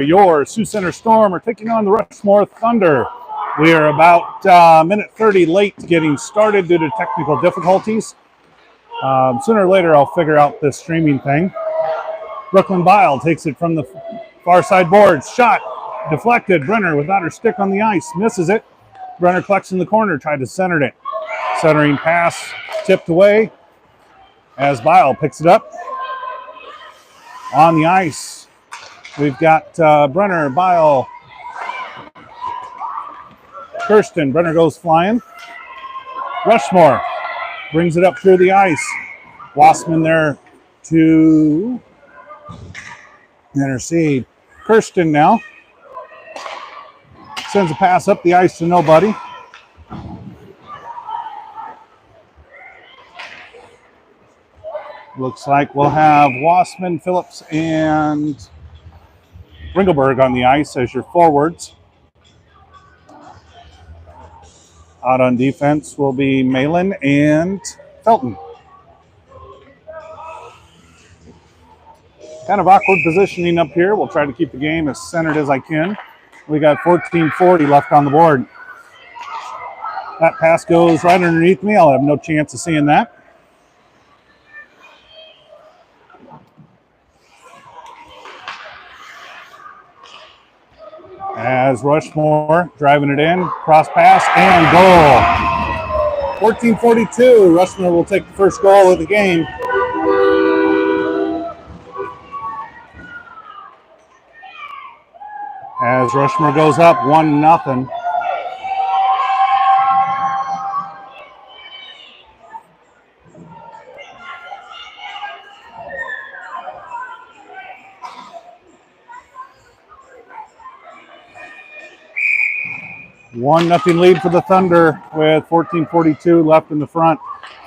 Your Sioux Center Storm are taking on the Rushmore Thunder. We are about minute 30 late getting started due to technical difficulties. Sooner or later, I'll figure out this streaming thing. Brooklyn Bile takes it from the far side boards. Shot deflected. Brenner without her stick on the ice. Misses it. Brenner collects in the corner. Tried to center it. Centering pass tipped away as Bile picks it up. On the ice, we've got Brenner, Bile, Kirsten. Brenner goes flying. Rushmore brings it up through the ice. Wassman there to intercede. Kirsten now sends a pass up the ice to nobody. Looks like we'll have Wassman, Phillips, and Ringelberg on the ice as your forwards. Out on defense will be Malin and Felton. Kind of awkward positioning up here. We'll try to keep the game as centered as I can. We got 14:40 left on the board. That pass goes right underneath me. I'll have no chance of seeing that. As Rushmore driving it in, cross pass, and goal. 14:42, Rushmore will take the first goal of the game. As Rushmore goes up 1-0. One nothing lead for the Thunder with 14:42 left in the front.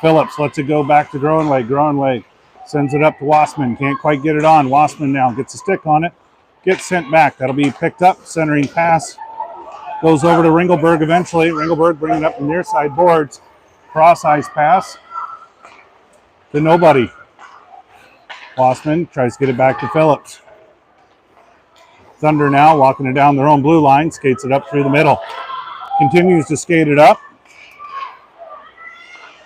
Phillips lets it go back to Groenweg. Groenweg sends it up to Wassman. Can't quite get it on. Wassman now gets a stick on it. Gets sent back. That'll be picked up. Centering pass goes over to Ringelberg eventually. Ringelberg bringing it up the near side boards. Cross ice pass to nobody. Wassman tries to get it back to Phillips. Thunder now walking it down their own blue line. Skates it up through the middle. Continues to skate it up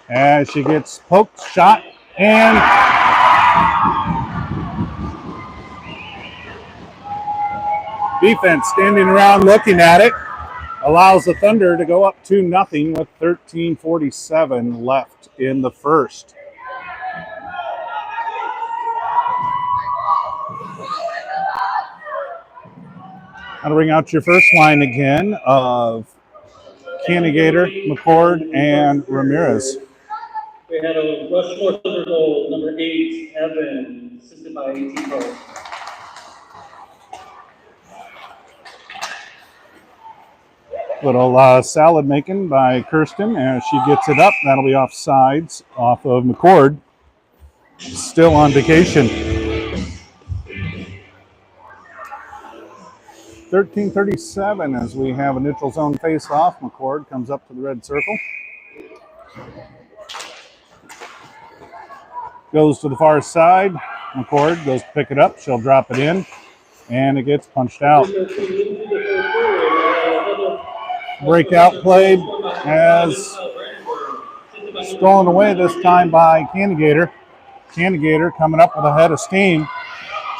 as she gets poked, shot, and defense standing around looking at it allows the Thunder to go up 2-0 with 13:47 left in the first. I'll bring out your first line again of Cannigator, McCord, and Ramirez. We had a Rushmore Thunder goal, number 8, Evan, assisted by Tico. Little salad making by Kirsten as she gets it up. That'll be off sides off of McCord. Still on vacation. 13:37 as we have a neutral zone face-off. McCord comes up to the red circle. Goes to the far side. McCord goes to pick it up. She'll drop it in. And it gets punched out. Breakout play as stolen away this time by Cannigator. Cannigator coming up with a head of steam.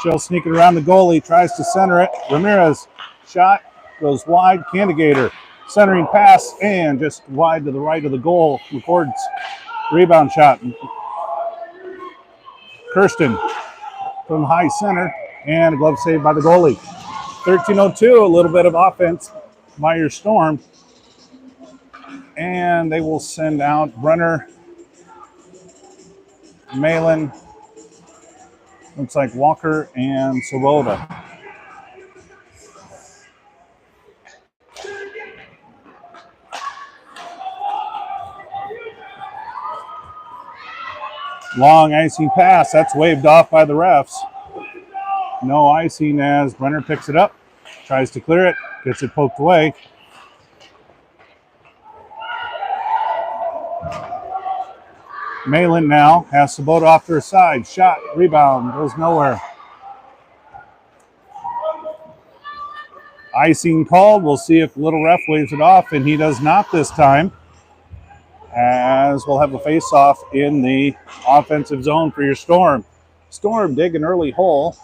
She'll sneak it around the goalie. Tries to center it. Ramirez. Shot goes wide. Cannigator centering pass and just wide to the right of the goal. McCord's rebound shot. Kirsten from high center and a glove save by the goalie. 13:02, a little bit of offense by your Storm. And they will send out Brenner, Malin, looks like Walker, and Soroda. Long icing pass. That's waved off by the refs. No icing as Brenner picks it up. Tries to clear it. Gets it poked away. Malin now has Sabota off to her side. Shot. Rebound. Goes nowhere. Icing called. We'll see if Little Ref waves it off, and he does not this time, as we'll have a face-off in the offensive zone for your Storm. Storm dig an early hole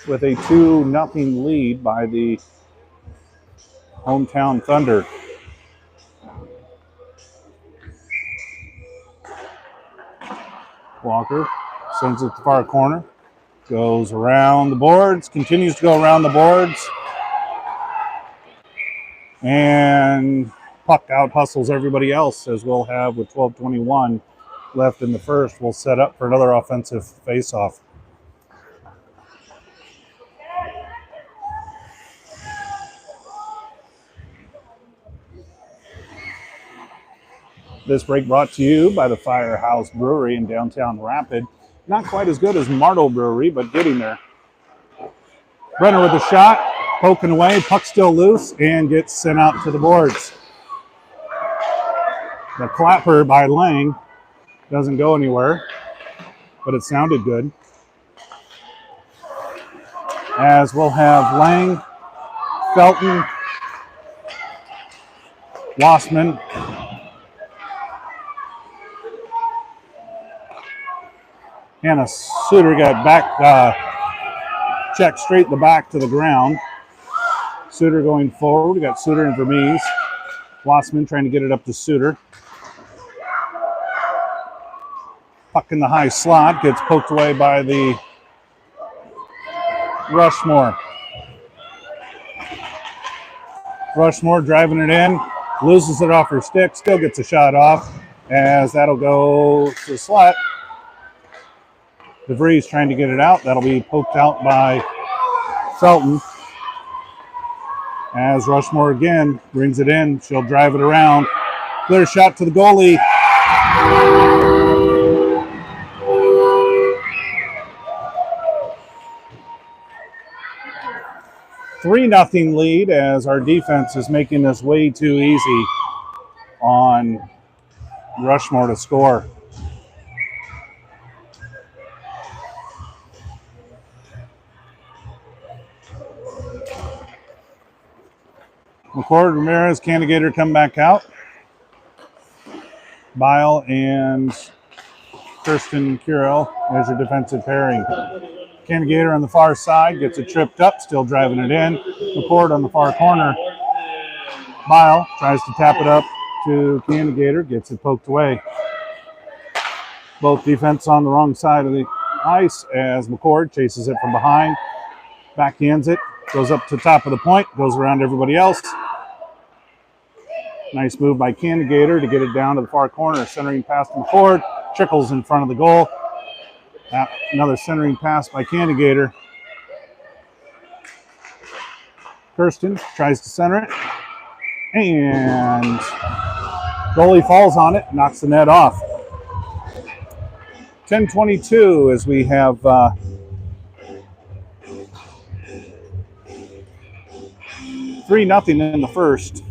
with a 2-0 lead by the hometown Thunder. Walker sends it to the far corner. Goes around the boards, continues to go around the boards. And puck out hustles everybody else, as we'll have with 12:21 left in the first. We'll set up for another offensive face-off. This break brought to you by the Firehouse Brewery in downtown Rapid. Not quite as good as Marteau Brewery, but getting there. Brenner with a shot, poking away, puck still loose, and gets sent out to the boards. The clapper by Lang doesn't go anywhere, but it sounded good. As we'll have Lang, Felton, Wassman, Hannah Suter got back, checked straight in the back to the ground. Suter going forward. We got Suter and Vermees. Wassman trying to get it up to Suter. Puck in the high slot. Gets poked away by the Rushmore. Rushmore driving it in. Loses it off her stick. Still gets a shot off, as that'll go to the slot. DeVries trying to get it out. That'll be poked out by Felton. As Rushmore again brings it in, she'll drive it around. Clear shot to the goalie. $3-0 lead, as our defense is making this way too easy on Rushmore to score. McCord, Ramirez, Candigator come back out. Bile and Kirsten Curell as your defensive pairing. Candigator on the far side gets it tripped up, still driving it in. McCord on the far corner. Bile tries to tap it up to Candigator, gets it poked away. Both defense on the wrong side of the ice, as McCord chases it from behind, backhands it, goes up to the top of the point, goes around everybody else. Nice move by Candigator to get it down to the far corner. Centering pass to McCord. Trickles in front of the goal. Another centering pass by Candigator. Kirsten tries to center it. And goalie falls on it, knocks the net off. 10:22 as we have $3-0 in the first.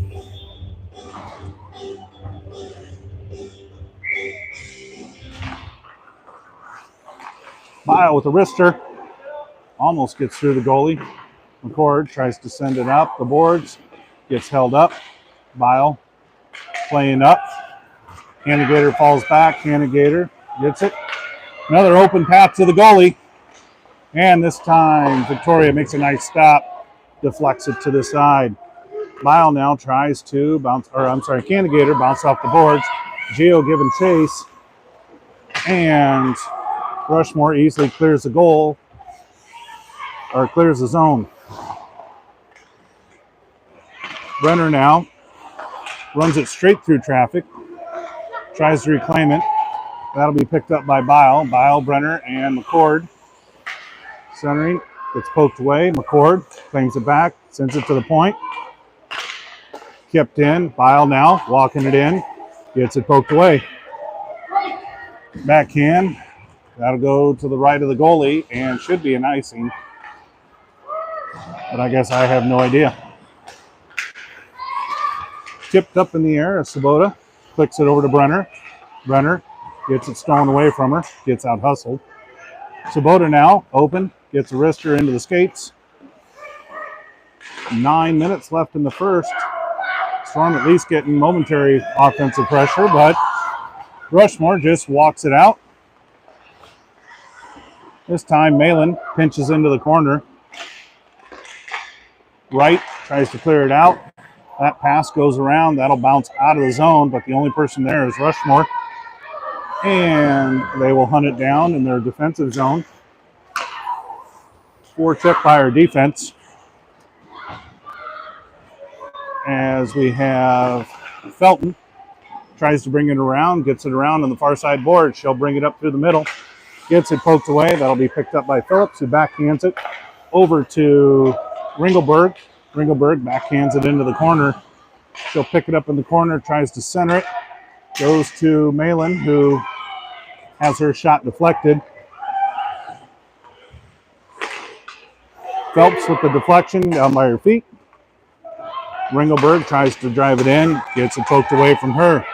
Bile with a wrister. Almost gets through the goalie. McCord tries to send it up the boards. Gets held up. Bile playing up. Candigator falls back. Candigator gets it. Another open path to the goalie. And this time Victoria makes a nice stop. Deflects it to the side. Bile now tries to bounce, Candigator bounce off the boards. Gio giving chase. And Rushmore easily clears the goal, or clears the zone. Brenner now runs it straight through traffic, tries to reclaim it. That'll be picked up by Bile. Bile, Brenner, and McCord. Centering, gets poked away. McCord claims it back, sends it to the point. Kept in. Bile now walking it in, gets it poked away. Backhand. That'll go to the right of the goalie and should be an icing. But I guess I have no idea. Tipped up in the air, Sabota clicks it over to Brenner. Brenner gets it stolen away from her, gets out hustled. Sabota now, open, gets a wrister into the skates. 9 minutes left in the first. Storm at least getting momentary offensive pressure, but Rushmore just walks it out. This time Malin pinches into the corner. Wright tries to clear it out. That pass goes around. That'll bounce out of the zone, but the only person there is Rushmore. And they will hunt it down in their defensive zone. Forecheck by our defense. As we have Felton tries to bring it around, gets it around on the far side board. She'll bring it up through the middle, gets it poked away. That'll be picked up by Phillips, who backhands it over to Ringelberg. Ringelberg backhands it into the corner. She'll pick it up in the corner, tries to center it. Goes to Malin, who has her shot deflected. Phelps with the deflection down by her feet. Ringelberg tries to drive it in, gets it poked away from her.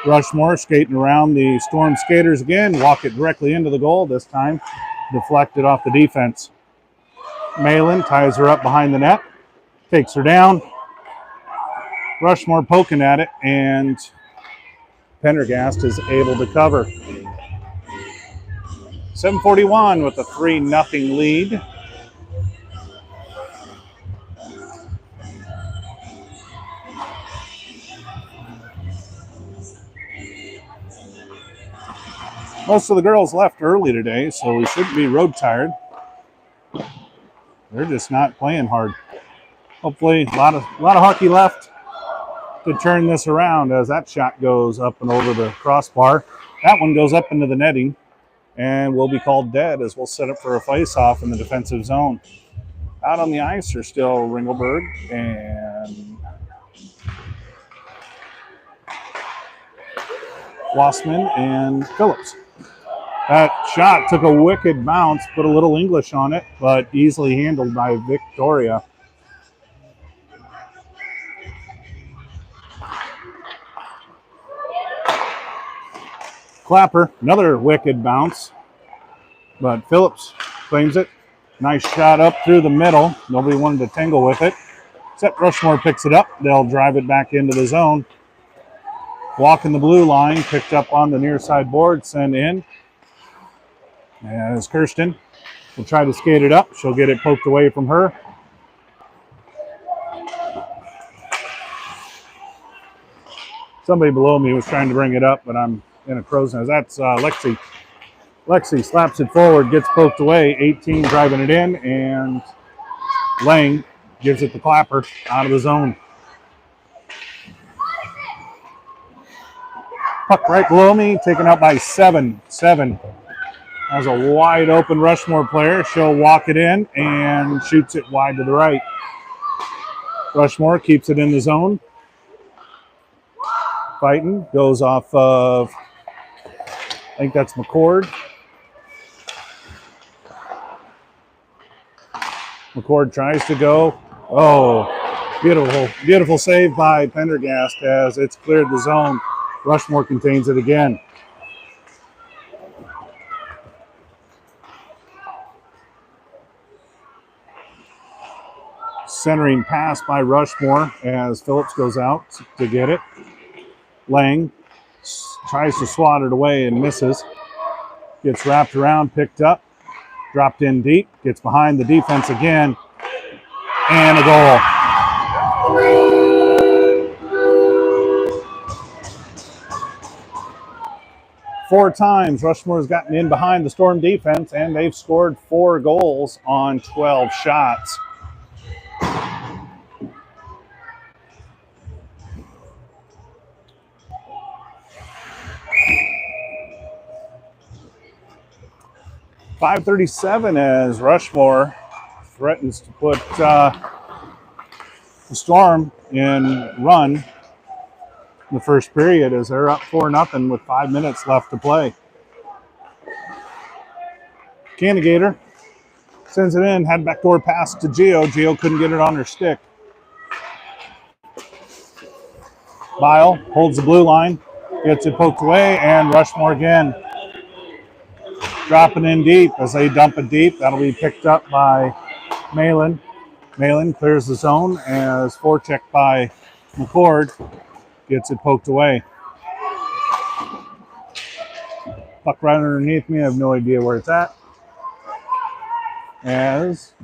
Rushmore skating around the Storm skaters again, walk it directly into the goal, this time deflected off the defense. Malin ties her up behind the net, takes her down. Rushmore poking at it, and Pendergast is able to cover. 7:41 with a 3-0 lead. Most of the girls left early today, so we shouldn't be road tired. They're just not playing hard. Hopefully, a lot of hockey left to turn this around, as that shot goes up and over the crossbar. That one goes up into the netting and will be called dead, as we'll set up for a face-off in the defensive zone. Out on the ice are still Ringelberg and Wassman and Phillips. That shot took a wicked bounce, put a little English on it, but easily handled by Victoria. Clapper, another wicked bounce, but Phillips claims it. Nice shot up through the middle. Nobody wanted to tangle with it, except Rushmore picks it up. They'll drive it back into the zone. Walking the blue line, picked up on the near side board, send in. As Kirsten will try to skate it up. She'll get it poked away from her. Somebody below me was trying to bring it up, but I'm in a crow's nest. That's Lexi. Lexi slaps it forward, gets poked away. 18 driving it in, and Lang gives it to Clapper out of the zone. Puck right below me, taken out by 7. 7 has a wide open Rushmore player. She'll walk it in and shoots it wide to the right. Rushmore keeps it in the zone. Fighting, goes off of, I think that's McCord. McCord tries to go. Oh, beautiful save by Pendergast as it's cleared the zone. Rushmore contains it again. Centering pass by Rushmore as Phillips goes out to get it. Lang tries to swat it away and misses. Gets wrapped around, picked up, dropped in deep, gets behind the defense again, and a goal. Four times Rushmore's gotten in behind the Storm defense, and they've scored 4 goals on 12 shots. .537 as Rushmore threatens to put the Storm in run in the first period, as they're up 4-0 with 5 minutes left to play. Cannigator sends it in, had backdoor pass to Gio. Gio couldn't get it on her stick. Bile holds the blue line, gets it poked away, and Rushmore again. Dropping in deep as they dump it deep. That'll be picked up by Malin. Malin clears the zone as forecheck by McCord gets it poked away. Puck right underneath me. I have no idea where it's at. As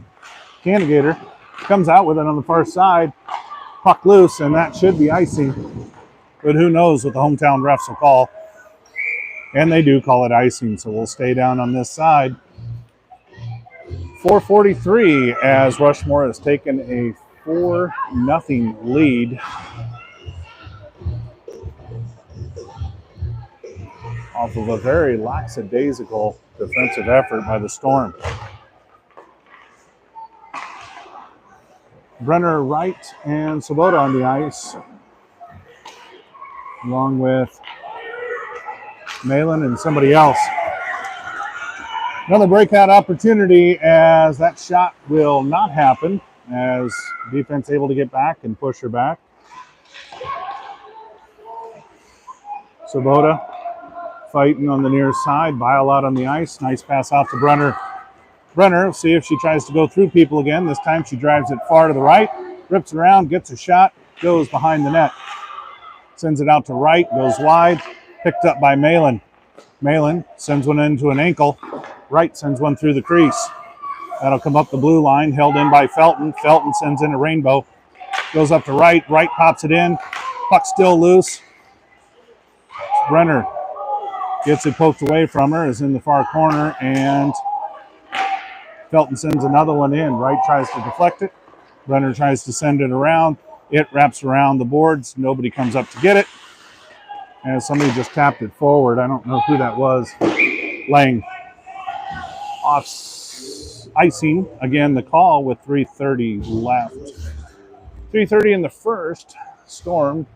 Candidator comes out with it on the far side. Puck loose, and that should be icing. But who knows what the hometown refs will call. And they do call it icing, so we'll stay down on this side. 4:43 as Rushmore has taken a 4-0 lead. Off of a very lackadaisical defensive effort by the Storm. Brenner, Wright, and Sabota on the ice, along with Malin and somebody else. Another breakout opportunity as that shot will not happen as defense able to get back and push her back. Sabota fighting on the near side, Bile out on the ice. Nice pass out to Brenner. Brenner, see if she tries to go through people again. This time she drives it far to the right, rips it around, gets a shot, goes behind the net. Sends it out to Wright, goes wide, picked up by Malin. Malin sends one into an ankle. Wright sends one through the crease. That'll come up the blue line, held in by Felton. Felton sends in a rainbow. Goes up to Wright. Wright pops it in. Puck still loose. Brenner gets it poked away from her, is in the far corner, and Felton sends another one in. Wright tries to deflect it. Brenner tries to send it around. It wraps around the boards. Nobody comes up to get it. And somebody just tapped it forward. I don't know who that was. Lang off icing. Again, the call with 3:30 left. 3:30 in the first. Storm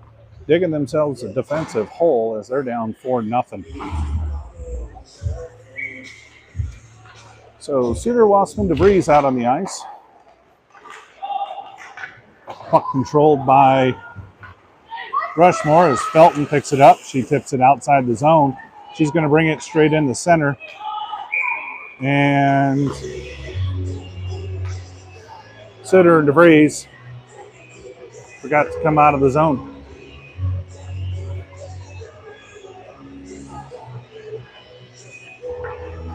digging themselves a defensive hole as they're down 4-0. So Cedar, Wassman, DeVries out on the ice. Puck controlled by Rushmore as Felton picks it up. She tips it outside the zone. She's going to bring it straight in the center. And Sitter and DeVries forgot to come out of the zone.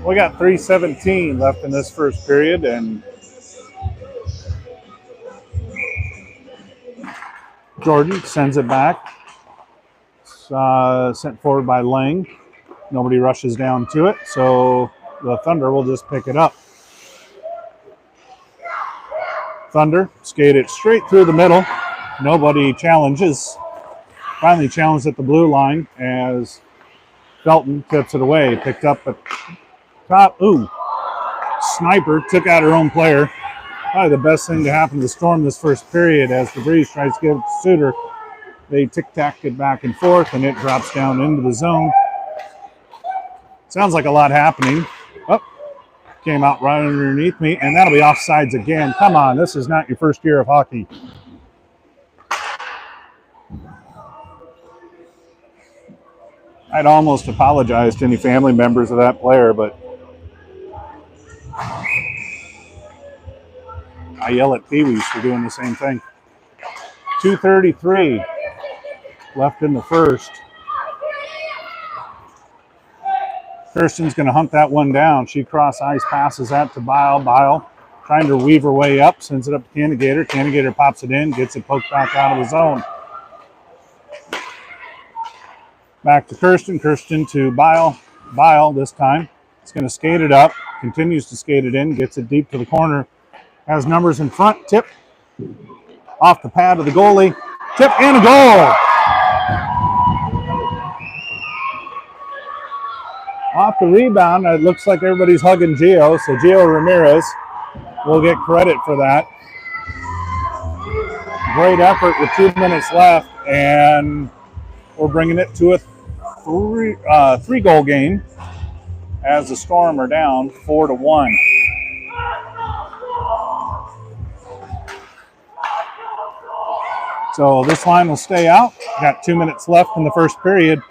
We got 3:17 left in this first period, and Jordan sends it back. Sent forward by Lang. Nobody rushes down to it, so the Thunder will just pick it up. Thunder skate it straight through the middle. Nobody challenges. Finally challenged at the blue line as Felton tips it away. Picked up at top. Ooh. Sniper took out her own player. Probably the best thing to happen to the Storm this first period as DeVries tries to get it to Suter. They tic-tac it back and forth, and it drops down into the zone. Sounds like a lot happening. Oh, came out right underneath me, and that'll be offsides again. Come on, this is not your first year of hockey. I'd almost apologize to any family members of that player, but I yell at Pee-wees for doing the same thing. 2:33 left in the first. Kirsten's going to hunt that one down. She cross ice passes that to Bile. Bile trying to weave her way up, sends it up to Candidator. Candidator pops it in, gets it poked back out of the zone. Back to Kirsten. Kirsten to Bile. Bile this time. It's going to skate it up, continues to skate it in, gets it deep to the corner. Has numbers in front. Tip off the pad of the goalie. Tip and a goal. Off the rebound, it looks like everybody's hugging Gio, so Gio Ramirez will get credit for that. Great effort with 2 minutes left, and we're bringing it to a three-goal game as the Storm are down 4-1. So this line will stay out. Got 2 minutes left in the first period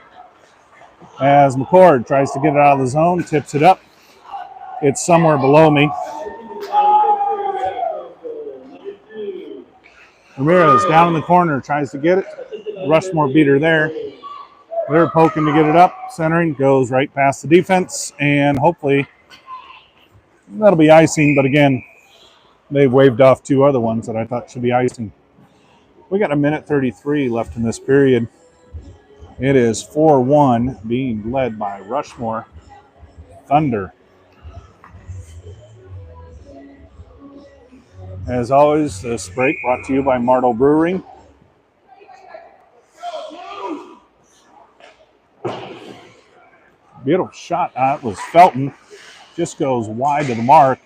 as McCord tries to get it out of the zone, tips it up. It's somewhere below me. Ramirez down in the corner, tries to get it. Rushmore beat her there. They're poking to get it up. Centering goes right past the defense, and hopefully that'll be icing. But again, they waved off two other ones that I thought should be icing. We got a minute 33 left in this period. It is 4-1, being led by Rushmore Thunder. As always, this break brought to you by Martel Brewing. Beautiful shot. It was Felton. Just goes wide to the mark.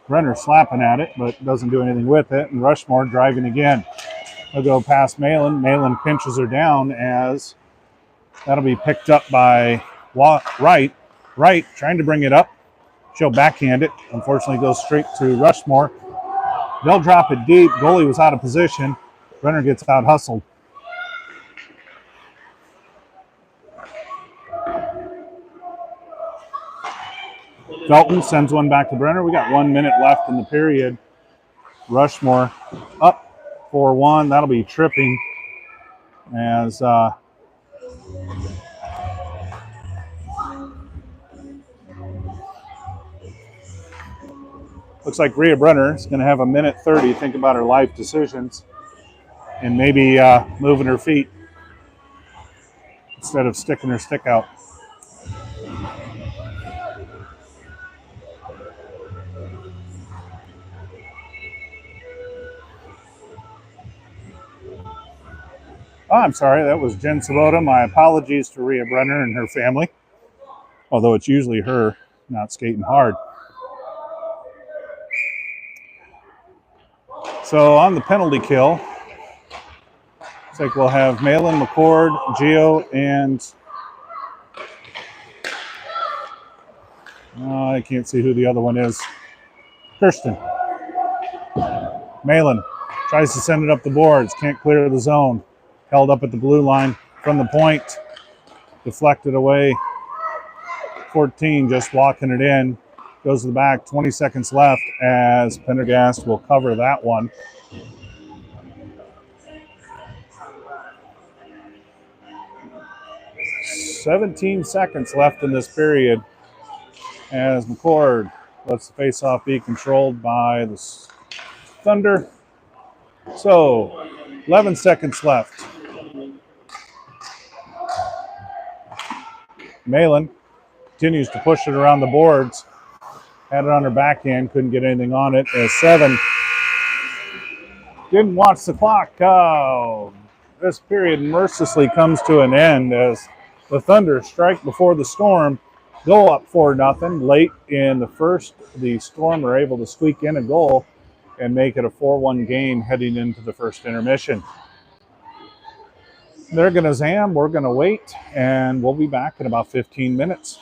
Renner slapping at it, but doesn't do anything with it. And Rushmore driving again. They'll go past Malin. Malin pinches her down as that'll be picked up by Wright. Wright trying to bring it up. She'll backhand it. Unfortunately, goes straight to Rushmore. They'll drop it deep. Goalie was out of position. Renner gets out hustled. Felton sends one back to Brenner. We got 1 minute left in the period. Rushmore up 4-1. That'll be tripping as looks like Rhea Brenner is going to have a minute 30 to think about her life decisions and maybe moving her feet instead of sticking her stick out. Oh, I'm sorry, that was Jen Sabota. My apologies to Rhea Brenner and her family, although it's usually her not skating hard. So on the penalty kill, looks like we'll have Malin, McCord, Gio, and I can't see who the other one is. Kirsten. Malin tries to send it up the boards, can't clear the zone. Held up at the blue line from the point, deflected away. 14 just walking it in. Goes to the back, 20 seconds left as Pendergast will cover that one. "17 seconds left in this period as McCord lets the face-off be controlled by the Thunder. So, 11 seconds left. Malin continues to push it around the boards. Had it on her backhand, couldn't get anything on it. As 7 didn't watch the clock. Oh, this period mercilessly comes to an end as the Thunder strike before the Storm, go up 4-0. Late in the first, the Storm are able to squeak in a goal and make it a 4-1 game heading into the first intermission. They're going to zam, we're going to wait, and we'll be back in about 15 minutes.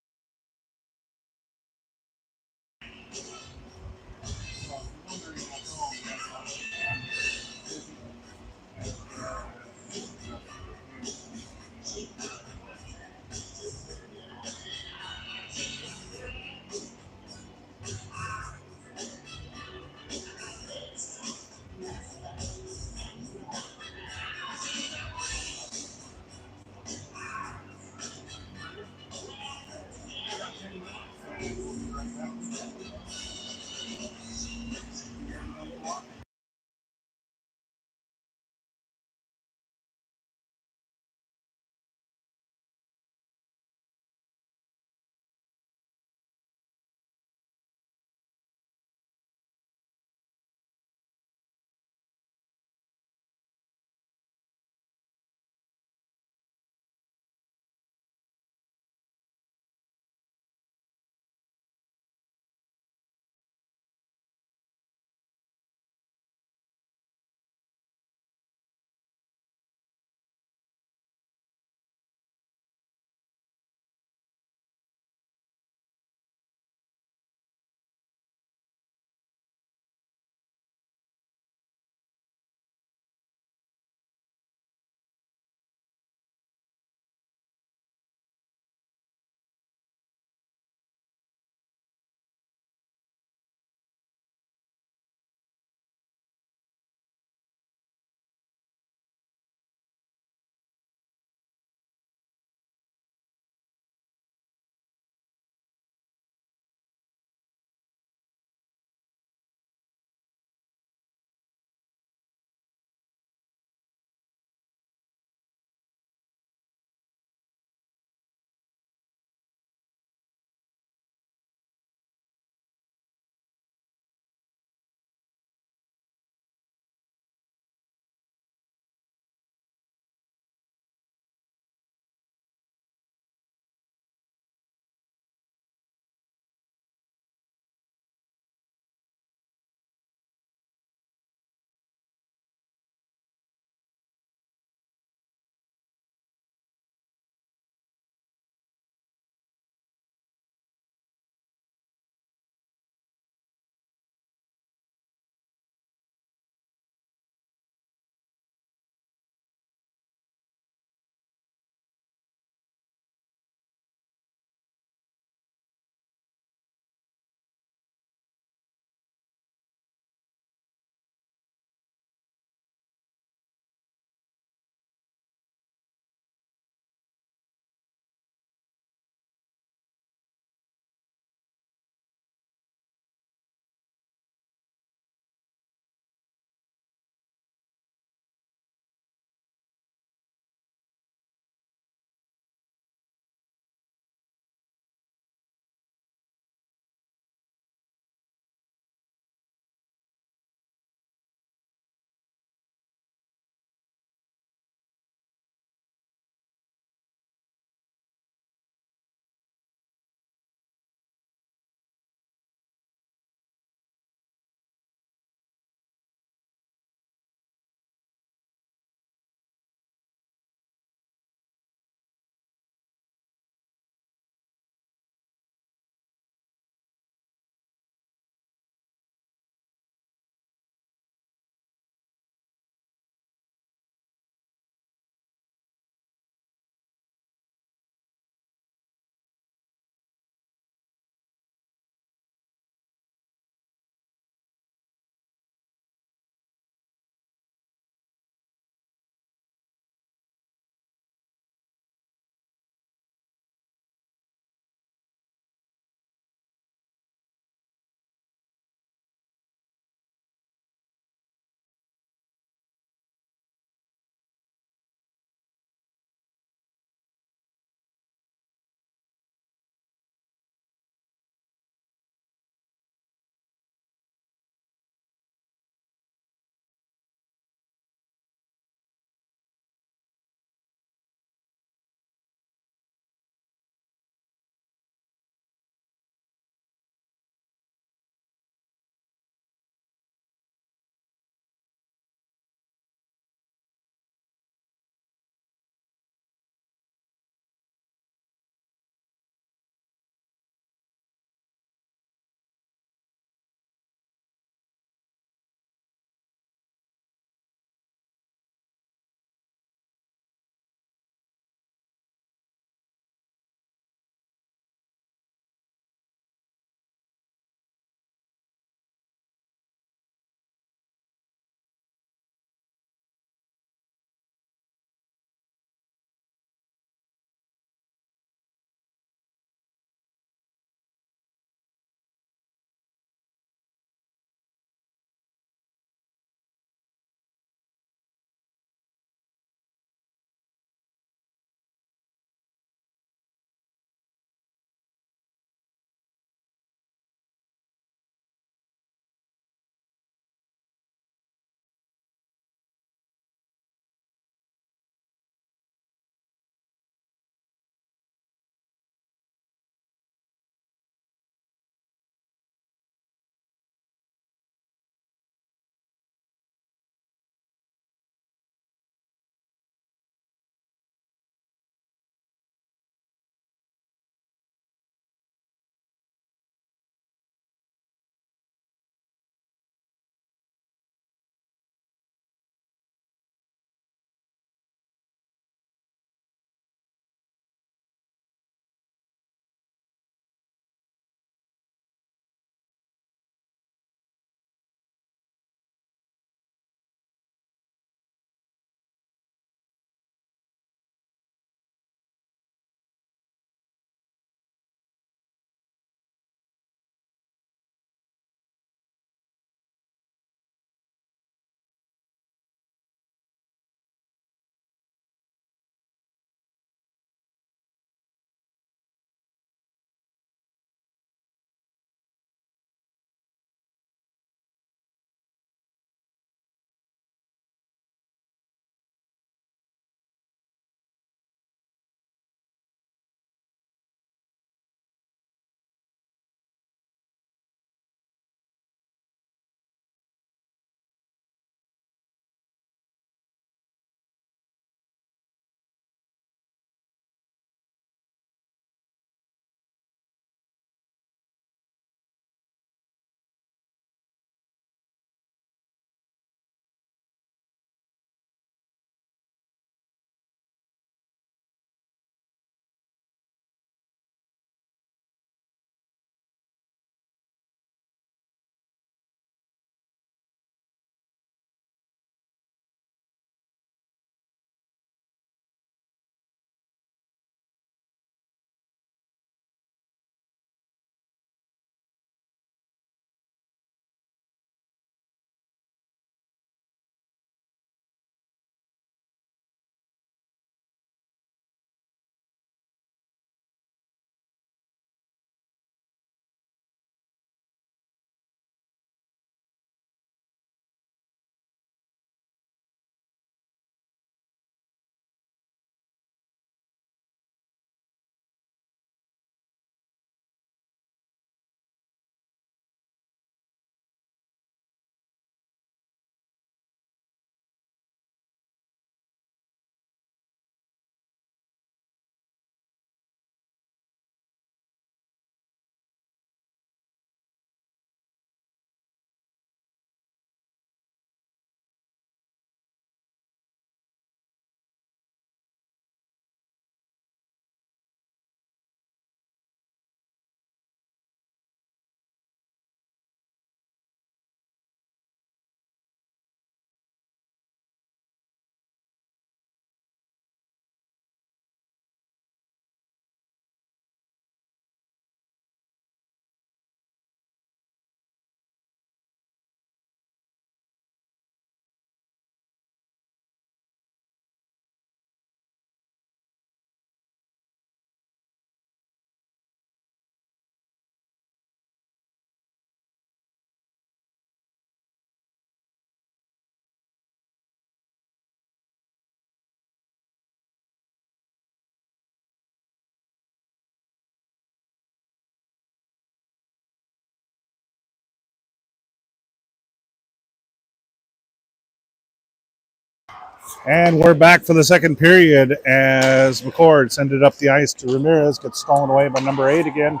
And we're back for the second period as McCord sent it up the ice to Ramirez. Gets stolen away by number 8 again.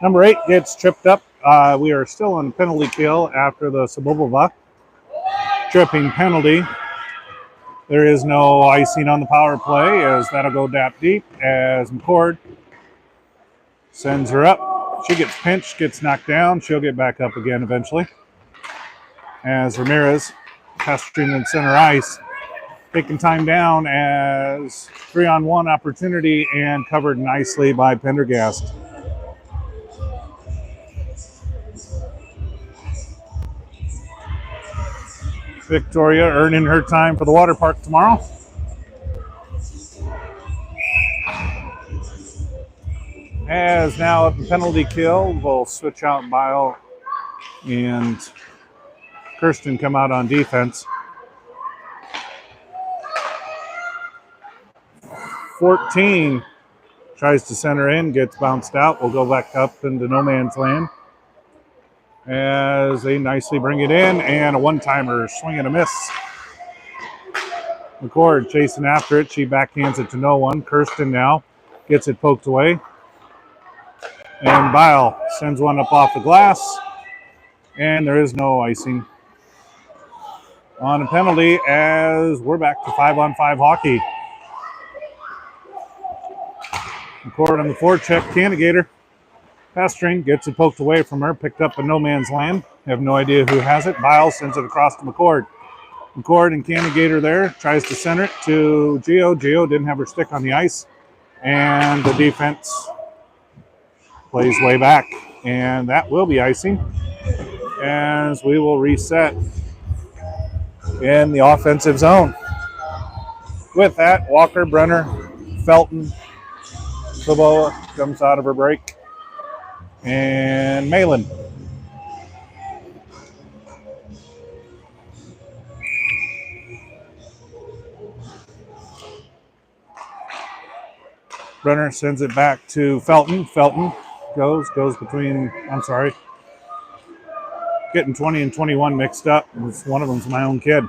Number 8 gets tripped up. We are still on penalty kill after the Sabubova tripping penalty. There is no icing on the power play as that'll go deep as McCord sends her up. She gets pinched, gets knocked down. She'll get back up again eventually. As Ramirez pestering in center ice. Taking time down as 3-on-1 opportunity and covered nicely by Pendergast. Victoria earning her time for the water park tomorrow. As now at the penalty kill, we'll switch out Bile and Kirsten come out on defense. 14 tries to center in, gets bounced out. We'll go back up into no man's land as they nicely bring it in, and a one-timer, swing and a miss. McCord chasing after it. She backhands it to no one. Kirsten now gets it poked away. And Bile sends one up off the glass, and there is no icing on a penalty as we're back to 5-on-5 hockey. McCord on the forecheck, Cannigator. Pestering, gets it poked away from her, picked up in no man's land. Have no idea who has it. Bile sends it across to McCord. McCord and Cannigator there, tries to center it to Gio. Gio didn't have her stick on the ice, and the defense plays way back. And that will be icing as we will reset in the offensive zone. With that, Walker, Brenner, Felton, Saboa comes out of her break, and Malin. Brenner sends it back to Felton. Felton goes between, getting 20 and 21 mixed up. One of them's my own kid.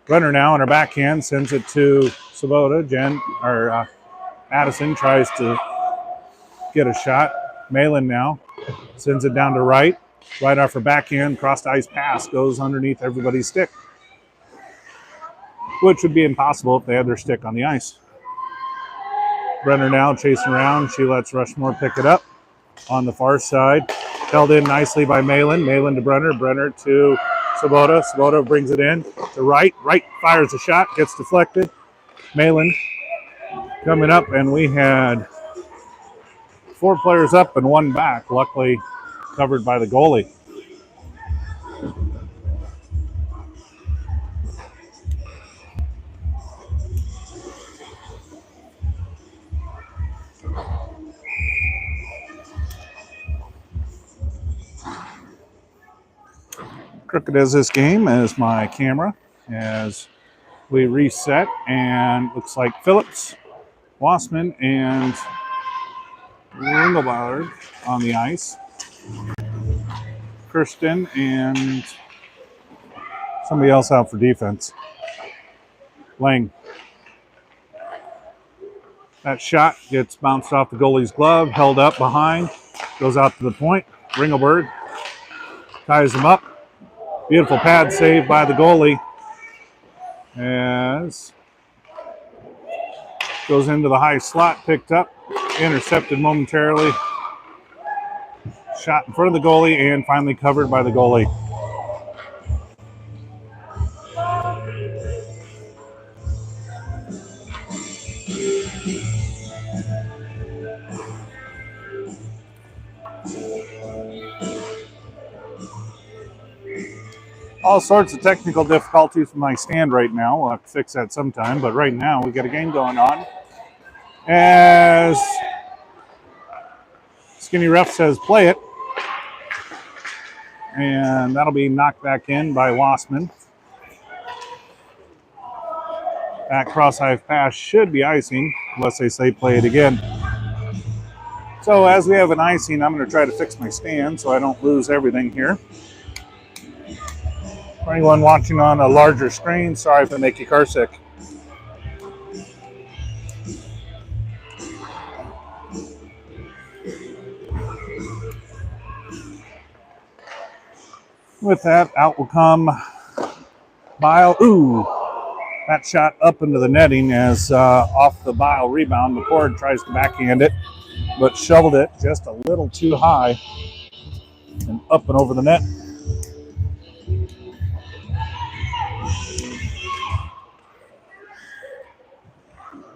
Brenner now on her backhand sends it to Sabota. Addison tries to get a shot. Malin now sends it down to right off her backhand. Cross ice pass goes underneath everybody's stick, which would be impossible if they had their stick on the ice. Brenner now chasing around. She lets Rushmore pick it up on the far side. Held in nicely by Malin. Malin to Brenner. Brenner to Sabota. Sabota brings it in to right. Right fires a shot. Gets deflected. Malin coming up, and we had 4 players up and 1 back. Luckily covered by the goalie. Crooked as this game as my camera as we reset, and looks like Phillips, Wassman, and Ringelbauer on the ice. Kirsten and somebody else out for defense. Lang. That shot gets bounced off the goalie's glove, held up behind, goes out to the point. Ringelberg ties him up. Beautiful pad save by the goalie as goes into the high slot, picked up, intercepted momentarily. Shot in front of the goalie and finally covered by the goalie. All sorts of technical difficulties with my stand right now. We'll have to fix that sometime, but right now we got a game going on. As Skinny Ref says, play it. And that'll be knocked back in by Wassman. That cross-ice pass should be icing, unless they say play it again. So as we have an icing, I'm going to try to fix my stand so I don't lose everything here. For anyone watching on a larger screen, sorry if I make you car sick. With that, out will come Bile. Ooh, that shot up into the netting as off the Bile rebound. McCord tries to backhand it, but shoveled it just a little too high and up and over the net.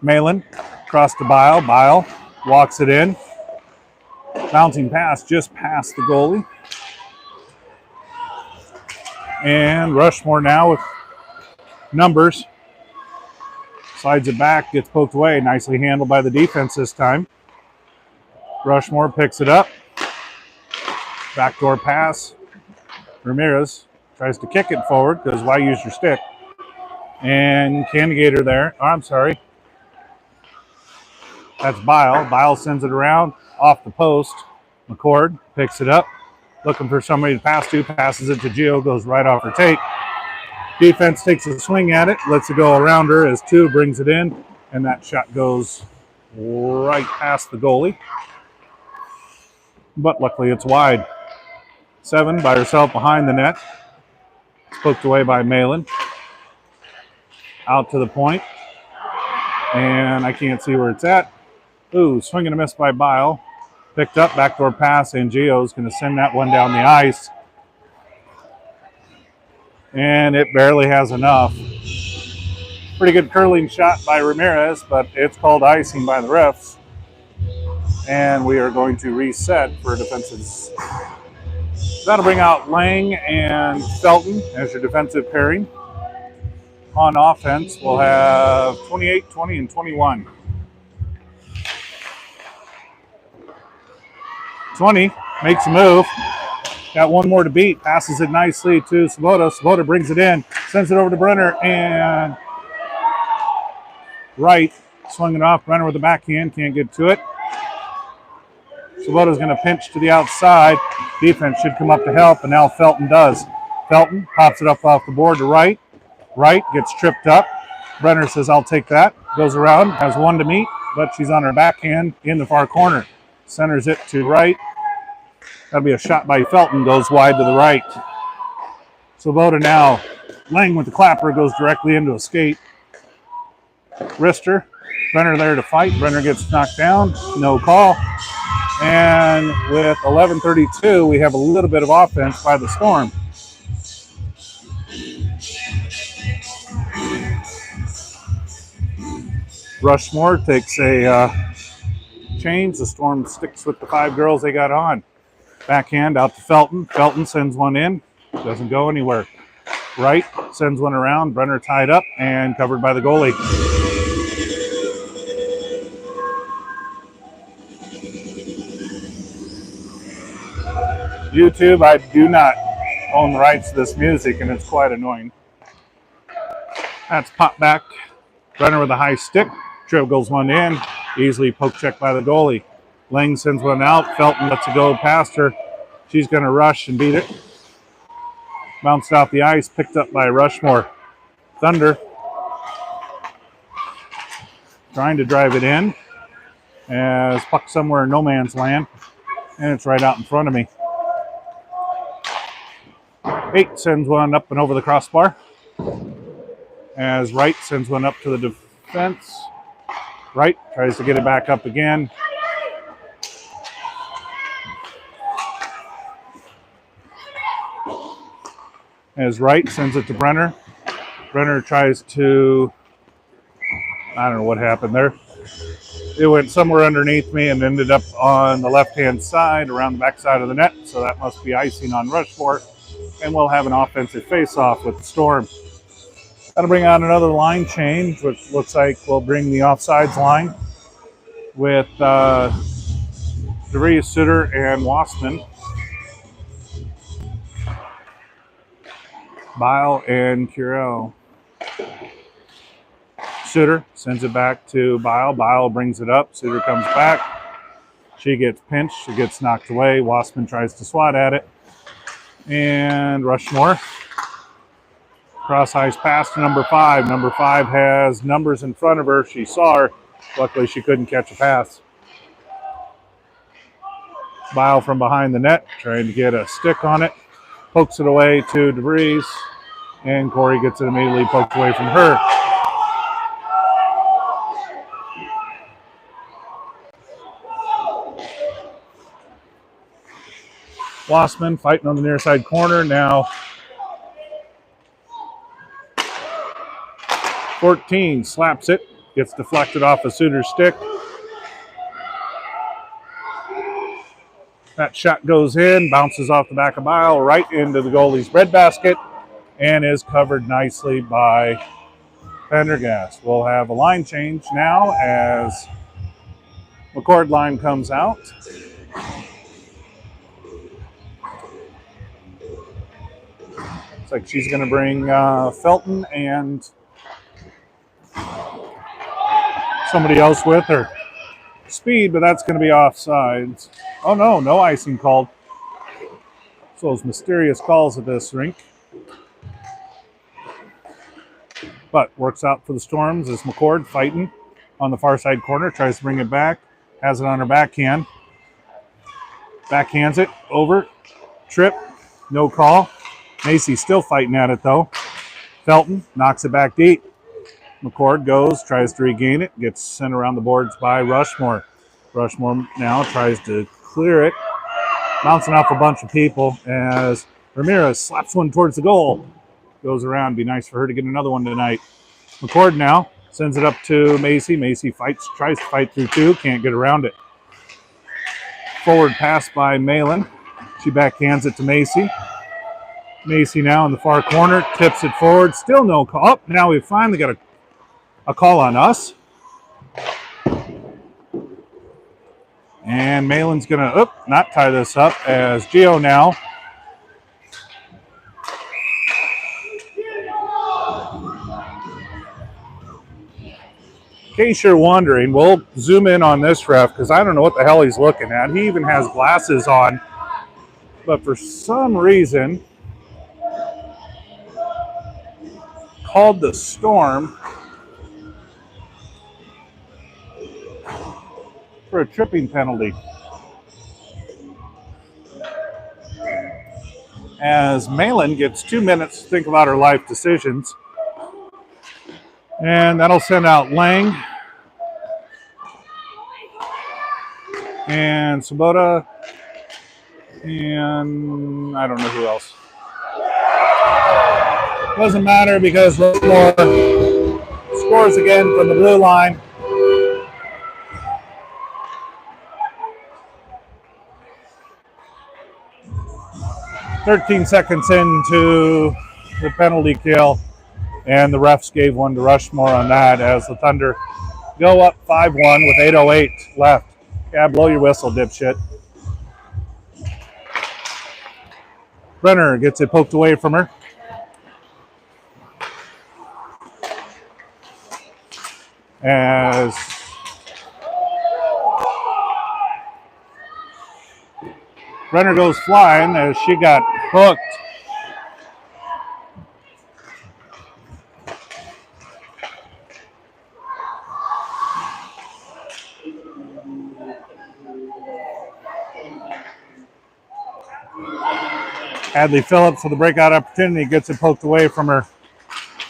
Malin across to Bile. Bile walks it in. Bouncing pass just past the goalie. And Rushmore now with numbers. Slides it back, gets poked away. Nicely handled by the defense this time. Rushmore picks it up. Backdoor pass. Ramirez tries to kick it forward because why use your stick? And Candigator there. Oh, I'm sorry. That's Bile. Bile sends it around off the post. McCord picks it up. Looking for somebody to pass to. Passes it to Gio. Goes right off her tape. Defense takes a swing at it. Lets it go around her as two brings it in. And that shot goes right past the goalie. But luckily it's wide. 7 by herself behind the net. Poked away by Malin. Out to the point. And I can't see where it's at. Ooh, swing and a miss by Bile. Picked up, backdoor pass, and Gio's going to send that one down the ice. And it barely has enough. Pretty good curling shot by Ramirez, but it's called icing by the refs. And we are going to reset for defenses. That'll bring out Lang and Felton as your defensive pairing. On offense, we'll have 28, 20, and 21. 20 makes a move. Got one more to beat. Passes it nicely to Svoboda. Svoboda brings it in. Sends it over to Brenner. And Wright swung it off. Brenner with the backhand. Can't get to it. Svoboda's going to pinch to the outside. Defense should come up to help. And now Felton does. Felton pops it up off the board to Wright. Wright gets tripped up. Brenner says, I'll take that. Goes around. Has one to meet. But she's on her backhand in the far corner. Centers it to Wright. That'll be a shot by Felton. Goes wide to the right. Svoboda now. Lang with the clapper goes directly into a skate. Wrister. Brenner there to fight. Brenner gets knocked down. No call. And with 11:32, we have a little bit of offense by the Storm. Rushmore takes a change. The Storm sticks with the 5 girls they got on. Backhand out to Felton. Felton sends one in. Doesn't go anywhere. Wright sends one around. Brenner tied up and covered by the goalie. YouTube, I do not own the rights to this music, and it's quite annoying. That's pop back. Brenner with a high stick. Dribbles one in. Easily poke check by the goalie. Lang sends one out. Felton lets it go past her. She's going to rush and beat it. Bounced off the ice. Picked up by Rushmore. Thunder trying to drive it in. As puck somewhere in no man's land. And it's right out in front of me. 8 sends one up and over the crossbar. As Wright sends one up to the defense. Wright tries to get it back up again. As Wright sends it to Brenner. Brenner tries to, I don't know what happened there. It went somewhere underneath me and ended up on the left-hand side around the backside of the net. So that must be icing on Rushmore. And we'll have an offensive face-off with the Storm. That'll bring out another line change, which looks like we'll bring the offsides line with DeVries, Sutter, and Wassman. Bile and Curel. Sutter sends it back to Bile. Bile brings it up. Sutter comes back. She gets pinched. She gets knocked away. Wassman tries to swat at it. And Rushmore. Cross ice pass to number 5. Number 5 has numbers in front of her. She saw her. Luckily, she couldn't catch a pass. Bile from behind the net, trying to get a stick on it. pokes it away to DeVries, and Corey gets it immediately poked away from her. Wassman fighting on the near side corner. Now 14 slaps it, gets deflected off a Suitor's stick. That shot goes in, bounces off the back of bile, right into the goalie's breadbasket, and is covered nicely by Pendergast. We'll have a line change now as McCord line comes out. Looks like she's going to bring Felton and somebody else with her. Speed, but that's going to be offsides. Oh no, no icing called. So those mysterious calls at this rink. But works out for the Storms as McCord fighting on the far side corner, tries to bring it back, has it on her backhand. Backhands it over, trip, no call. Macy still fighting at it though. Felton knocks it back deep. McCord goes, tries to regain it, gets sent around the boards by Rushmore. Rushmore now tries to clear it, bouncing off a bunch of people as Ramirez slaps one towards the goal. Goes around, be nice for her to get another one tonight. McCord now sends it up to Macy. Macy fights, tries to fight through two, can't get around it. Forward pass by Malin. She backhands it to Macy. Macy now in the far corner, tips it forward, still no call. Oh, now we've finally got a call on us. And Malin's going to not tie this up as Gio now. In case you're wondering, we'll zoom in on this ref because I don't know what the hell he's looking at. He even has glasses on. But for some reason, called the Storm for a tripping penalty. As Malin gets 2 minutes to think about her life decisions. And that'll send out Lang and Sabota and I don't know who else. Doesn't matter because Rushmore scores again from the blue line. "13 seconds into the penalty kill, and the refs gave one to Rushmore on that as the Thunder go up 5-1 with 8:08 left. Yeah, blow your whistle, dipshit. Brenner gets it poked away from her. As Brenner goes flying as she got hooked. Hadley Phillips with the breakout opportunity gets it poked away from her.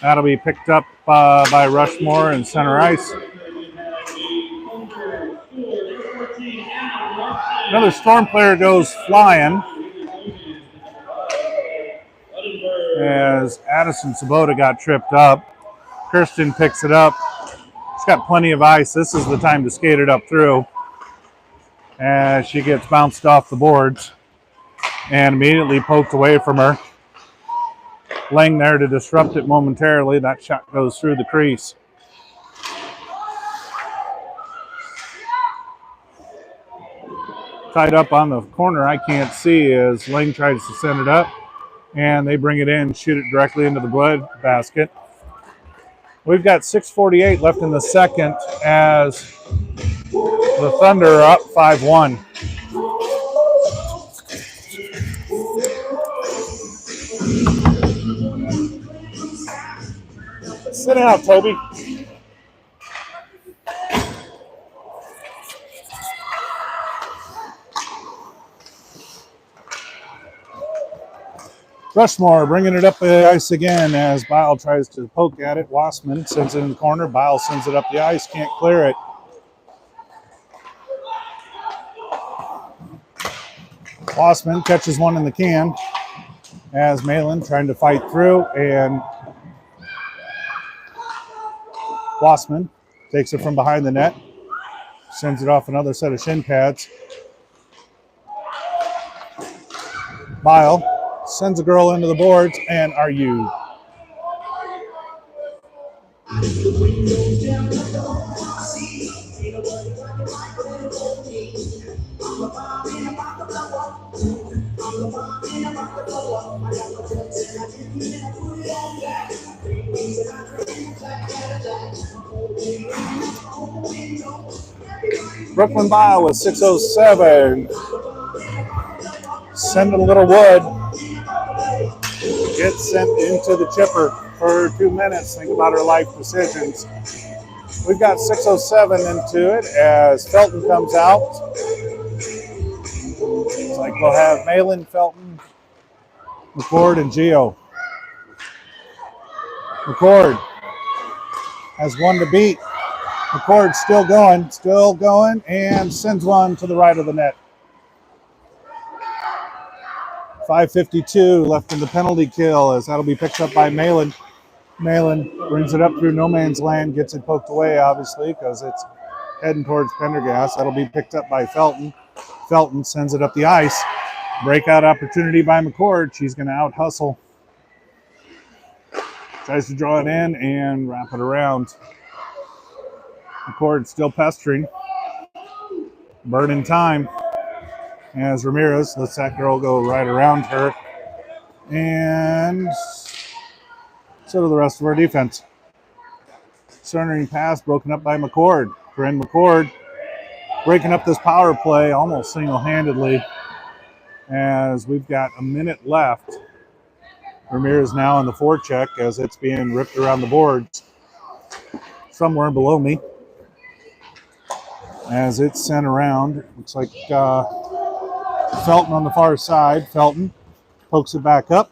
That'll be picked up by Rushmore in center ice. Another Storm player goes flying as Addison Sabota got tripped up. Kirsten picks it up. She's got plenty of ice. This is the time to skate it up through as she gets bounced off the boards and immediately poked away from her. Lang there to disrupt it momentarily. That shot goes through the crease. Tied up on the corner, I can't see as Lang tries to send it up, and they bring it in, shoot it directly into the blood basket. We've got 6:48 left in the second as the Thunder are up 5-1. Sit down, Toby. Rushmore bringing it up the ice again as Bile tries to poke at it. Wassman sends it in the corner. Bile sends it up the ice, can't clear it. Wassman catches one in the can as Malin trying to fight through, and Wassman takes it from behind the net, sends it off another set of shin pads. Bile sends a girl into the boards, and are you? Brooklyn Bile with 6:07. Send a little wood. Gets sent into the chipper for 2 minutes. Think about her life decisions. We've got 6:07 into it as Felton comes out. It's like we'll have Malin, Felton, McCord, and Geo. McCord has one to beat. McCord still going, and sends one to the right of the net. 5:52 left in the penalty kill as that'll be picked up by Malin. Malin brings it up through no man's land, gets it poked away, obviously, because it's heading towards Pendergast. That'll be picked up by Felton. Felton sends it up the ice. Breakout opportunity by McCord. She's going to out-hustle. Tries to draw it in and wrap it around. McCord still pestering. Burning time as Ramirez lets that girl go right around her. And so do the rest of our defense. Centering pass broken up by McCord. Corinne McCord breaking up this power play almost single-handedly as we've got a minute left. Ramirez now in the forecheck as it's being ripped around the boards somewhere below me. As it's sent around, looks like Felton on the far side. Felton pokes it back up.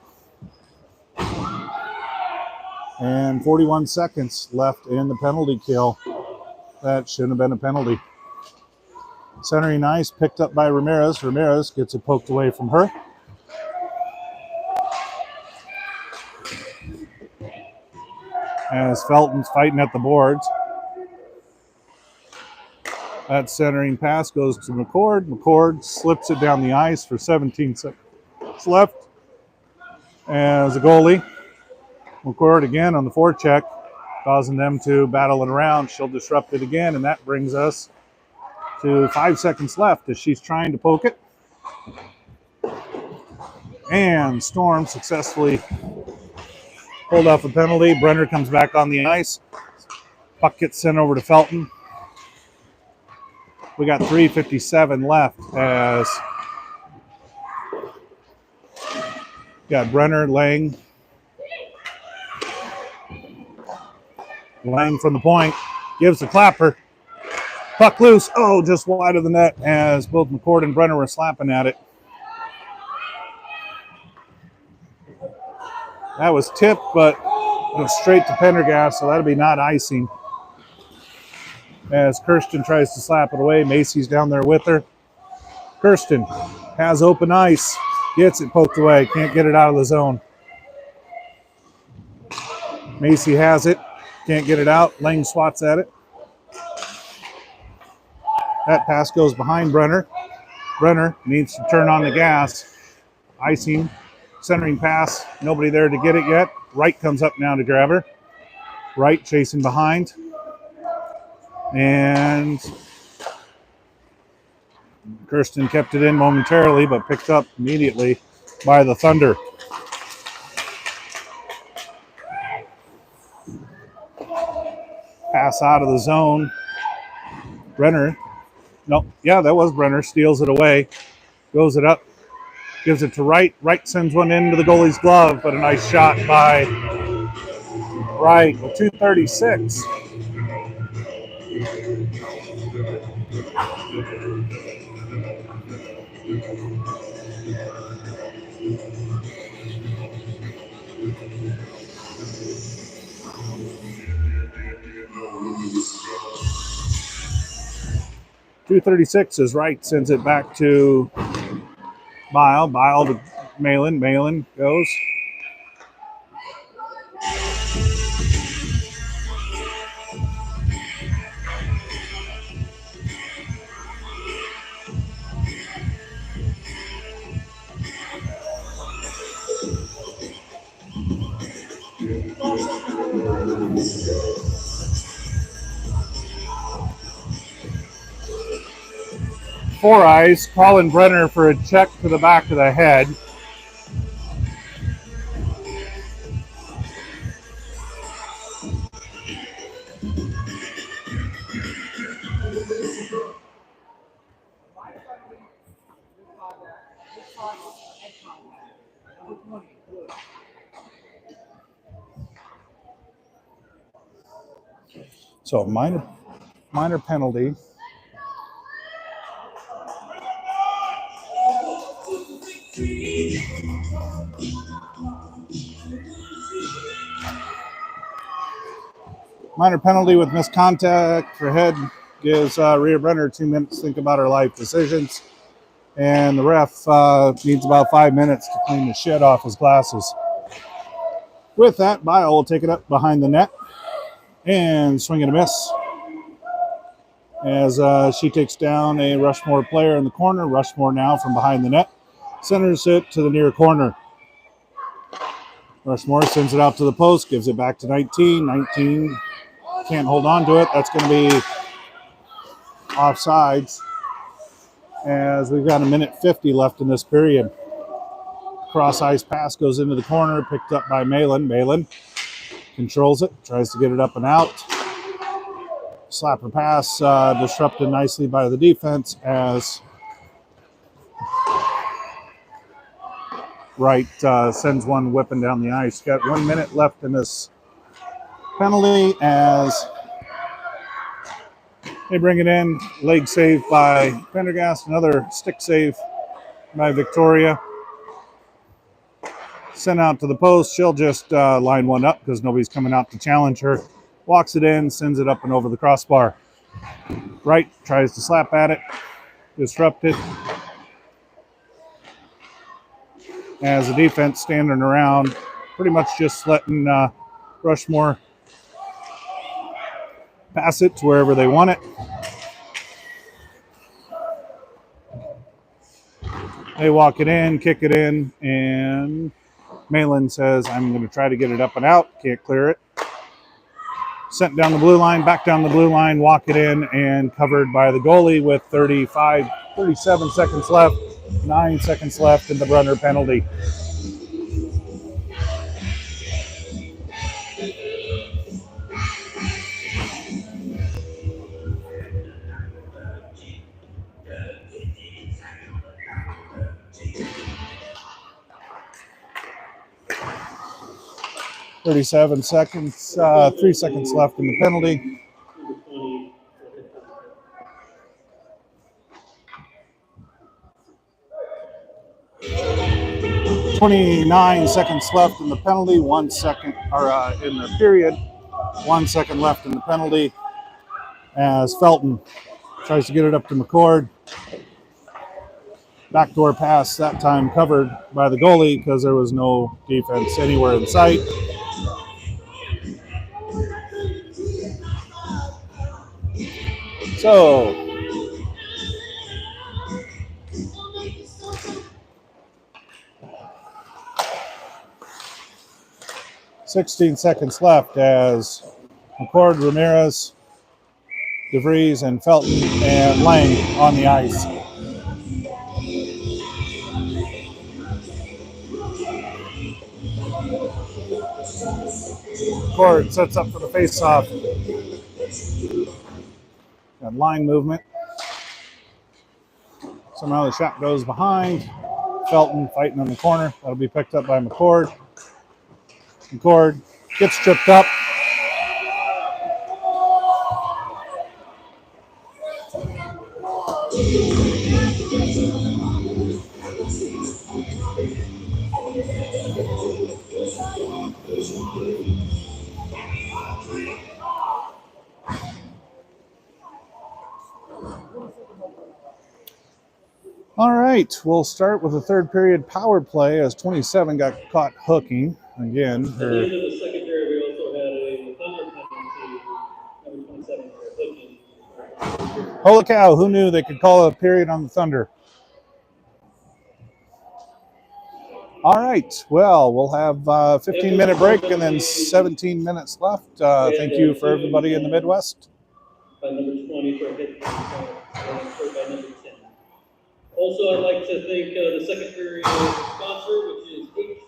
And 41 seconds left in the penalty kill. That shouldn't have been a penalty. Centering ice picked up by Ramirez. Ramirez gets it poked away from her. As Felton's fighting at the boards. That centering pass goes to McCord. McCord slips it down the ice for 17 seconds left. As a goalie, McCord again on the forecheck, causing them to battle it around. She'll disrupt it again, and that brings us to 5 seconds left as she's trying to poke it. And Storm successfully pulled off a penalty. Brenner comes back on the ice. Puck gets sent over to Felton. We got 3:57 left as got Brenner, Lang from the point, gives the clapper. Puck loose. Oh, just wide of the net as both McCord and Brenner were slapping at it. That was tipped, but it was straight to Pendergast, so that'll be not icing. As Kirsten tries to slap it away, Macy's down there with her. Kirsten has open ice, gets it poked away, can't get it out of the zone. Macy has it, can't get it out. Lang swats at it. That pass goes behind Brenner. Brenner needs to turn on the gas. Icing, centering pass, nobody there to get it yet. Wright comes up now to grab her. Wright chasing behind. And Kirsten kept it in momentarily, but picked up immediately by the Thunder. Pass out of the zone. Brenner. No, yeah, that was Brenner. Steals it away. Goes it up. Gives it to Wright. Wright sends one into the goalie's glove, but a nice shot by Wright with 2:36. .236 is right, sends it back to Bile. Bile to Malin. Malin goes. Four Eyes calling Brenner for a check to the back of the head. So minor penalty. Minor penalty with miscontact for head gives Rhea Brenner 2 minutes to think about her life decisions. And the ref needs about 5 minutes to clean the shit off his glasses. With that, Bile will take it up behind the net and swing and a miss. As she takes down a Rushmore player in the corner. Rushmore now from behind the net centers it to the near corner. Rushmore sends it out to the post, gives it back to 19. 19 can't hold on to it. That's going to be offsides as we've got 1:50 left in this period. Cross ice pass goes into the corner, picked up by Malin. Malin controls it, tries to get it up and out. Slapper pass disrupted nicely by the defense as Wright sends one whipping down the ice. Got 1 minute left in this penalty as they bring it in. Leg save by Pendergast. Another stick save by Victoria. Sent out to the post. She'll just line one up because nobody's coming out to challenge her. Walks it in, sends it up and over the crossbar. Wright tries to slap at it. Disrupted. As the defense standing around, pretty much just letting Rushmore pass it to wherever they want it. They walk it in, kick it in, and Malin says, I'm going to try to get it up and out. Can't clear it. Sent down the blue line, back down the blue line, walk it in, and covered by the goalie with 37 seconds left. 9 seconds left in the Brenner penalty. .37 seconds, 3 seconds left in the penalty. .29 seconds left in the penalty. 1 second, or in the period. 1 second left in the penalty. As Felton tries to get it up to McCord. Backdoor pass, that time covered by the goalie because there was no defense anywhere in sight. So, .16 seconds left as McCord, Ramirez, DeVries, and Felton and Lang on the ice. McCord sets up for the face-off. Got line movement. Somehow the shot goes behind. Felton fighting in the corner. That'll be picked up by McCord. McCord gets tripped up. All right, we'll start with the third period power play as 27 got caught hooking. Again, At the end of the second period, we also had a Thunder penalty, number 27 for hooking. holy cow, who knew they could call a period on the Thunder? All right, well, we'll have a 15-minute break and then 17 minutes left. Thank you for everybody in the Midwest. By number 20 for a hit, scored by number 10. Also, I'd like to thank the second period sponsor, which is H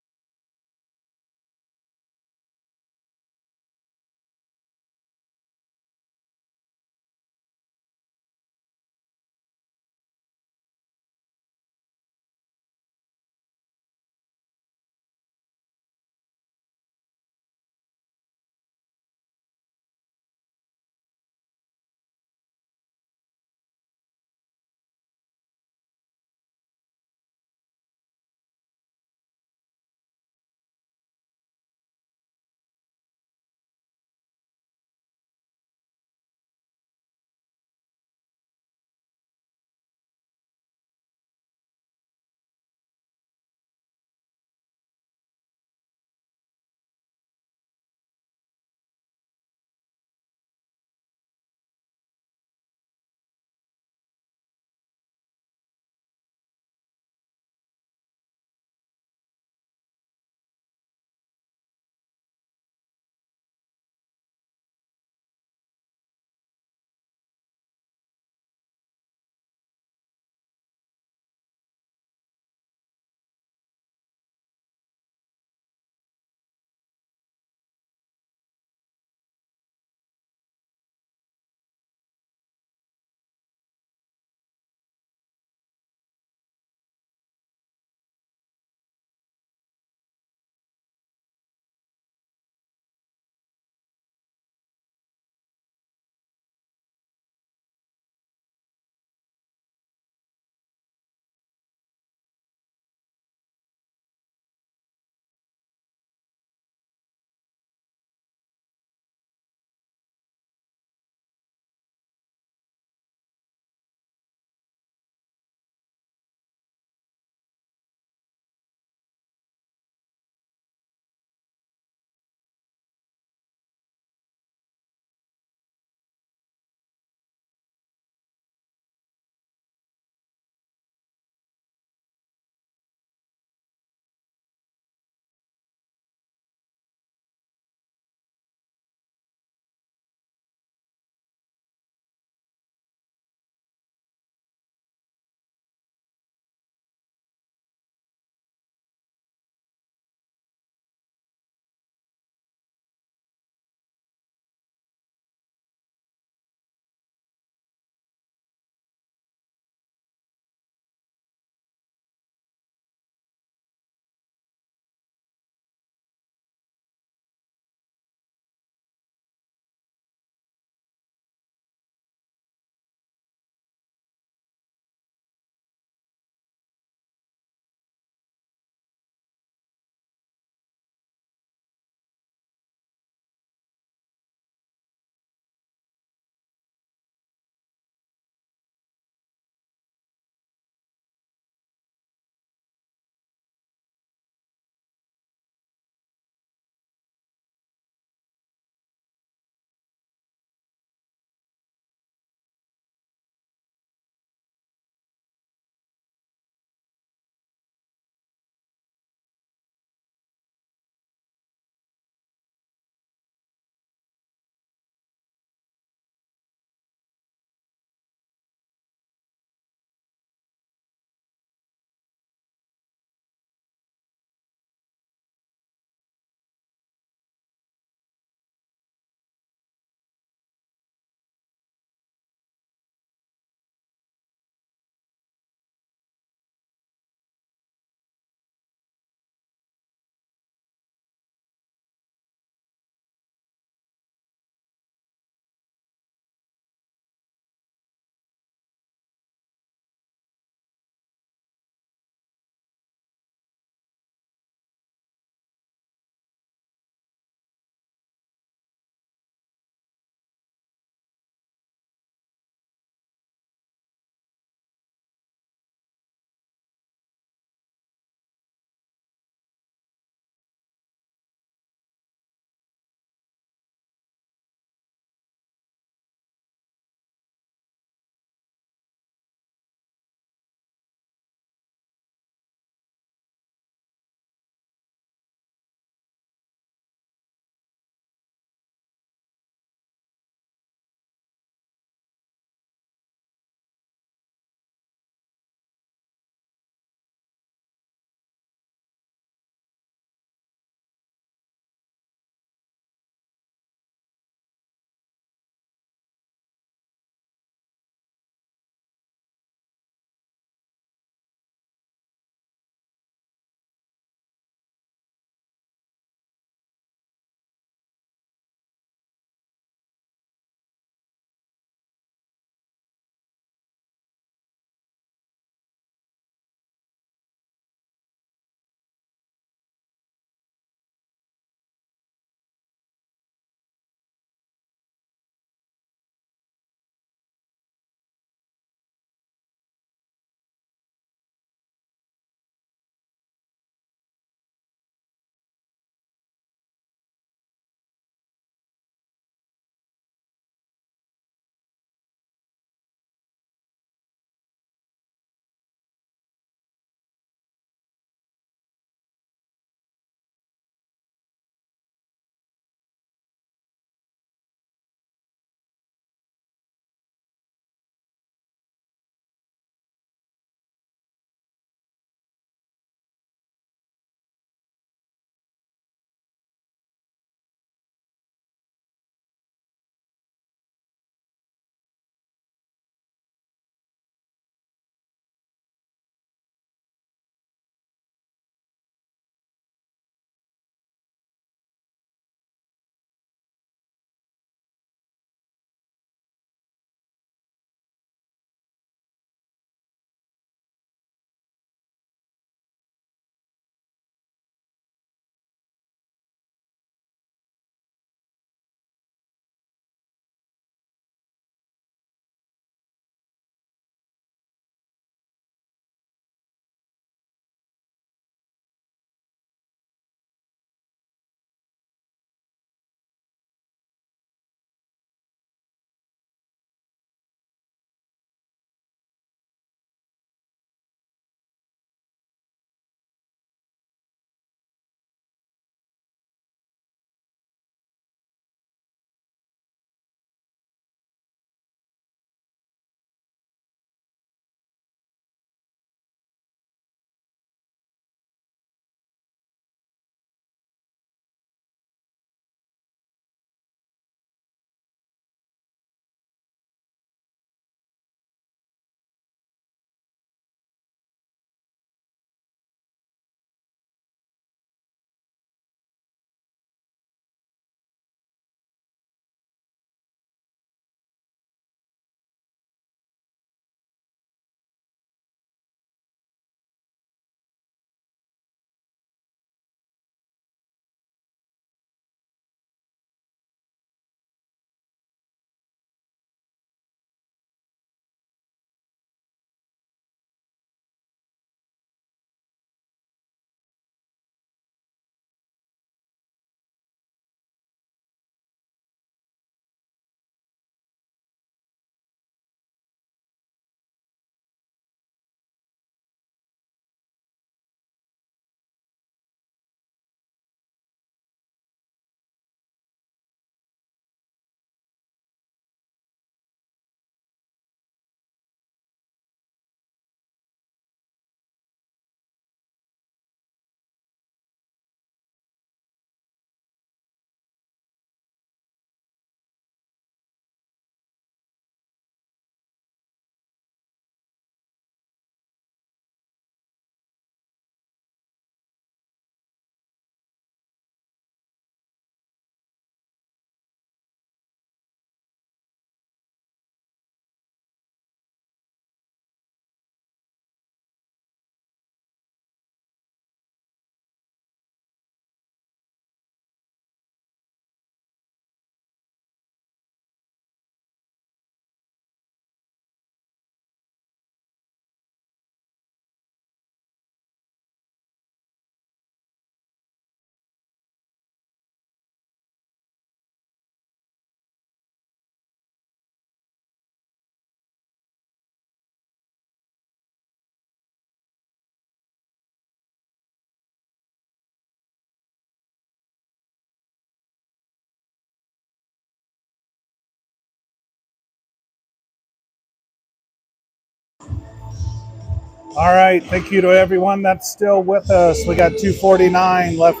All right, thank you to everyone that's still with us. We got 2:49 left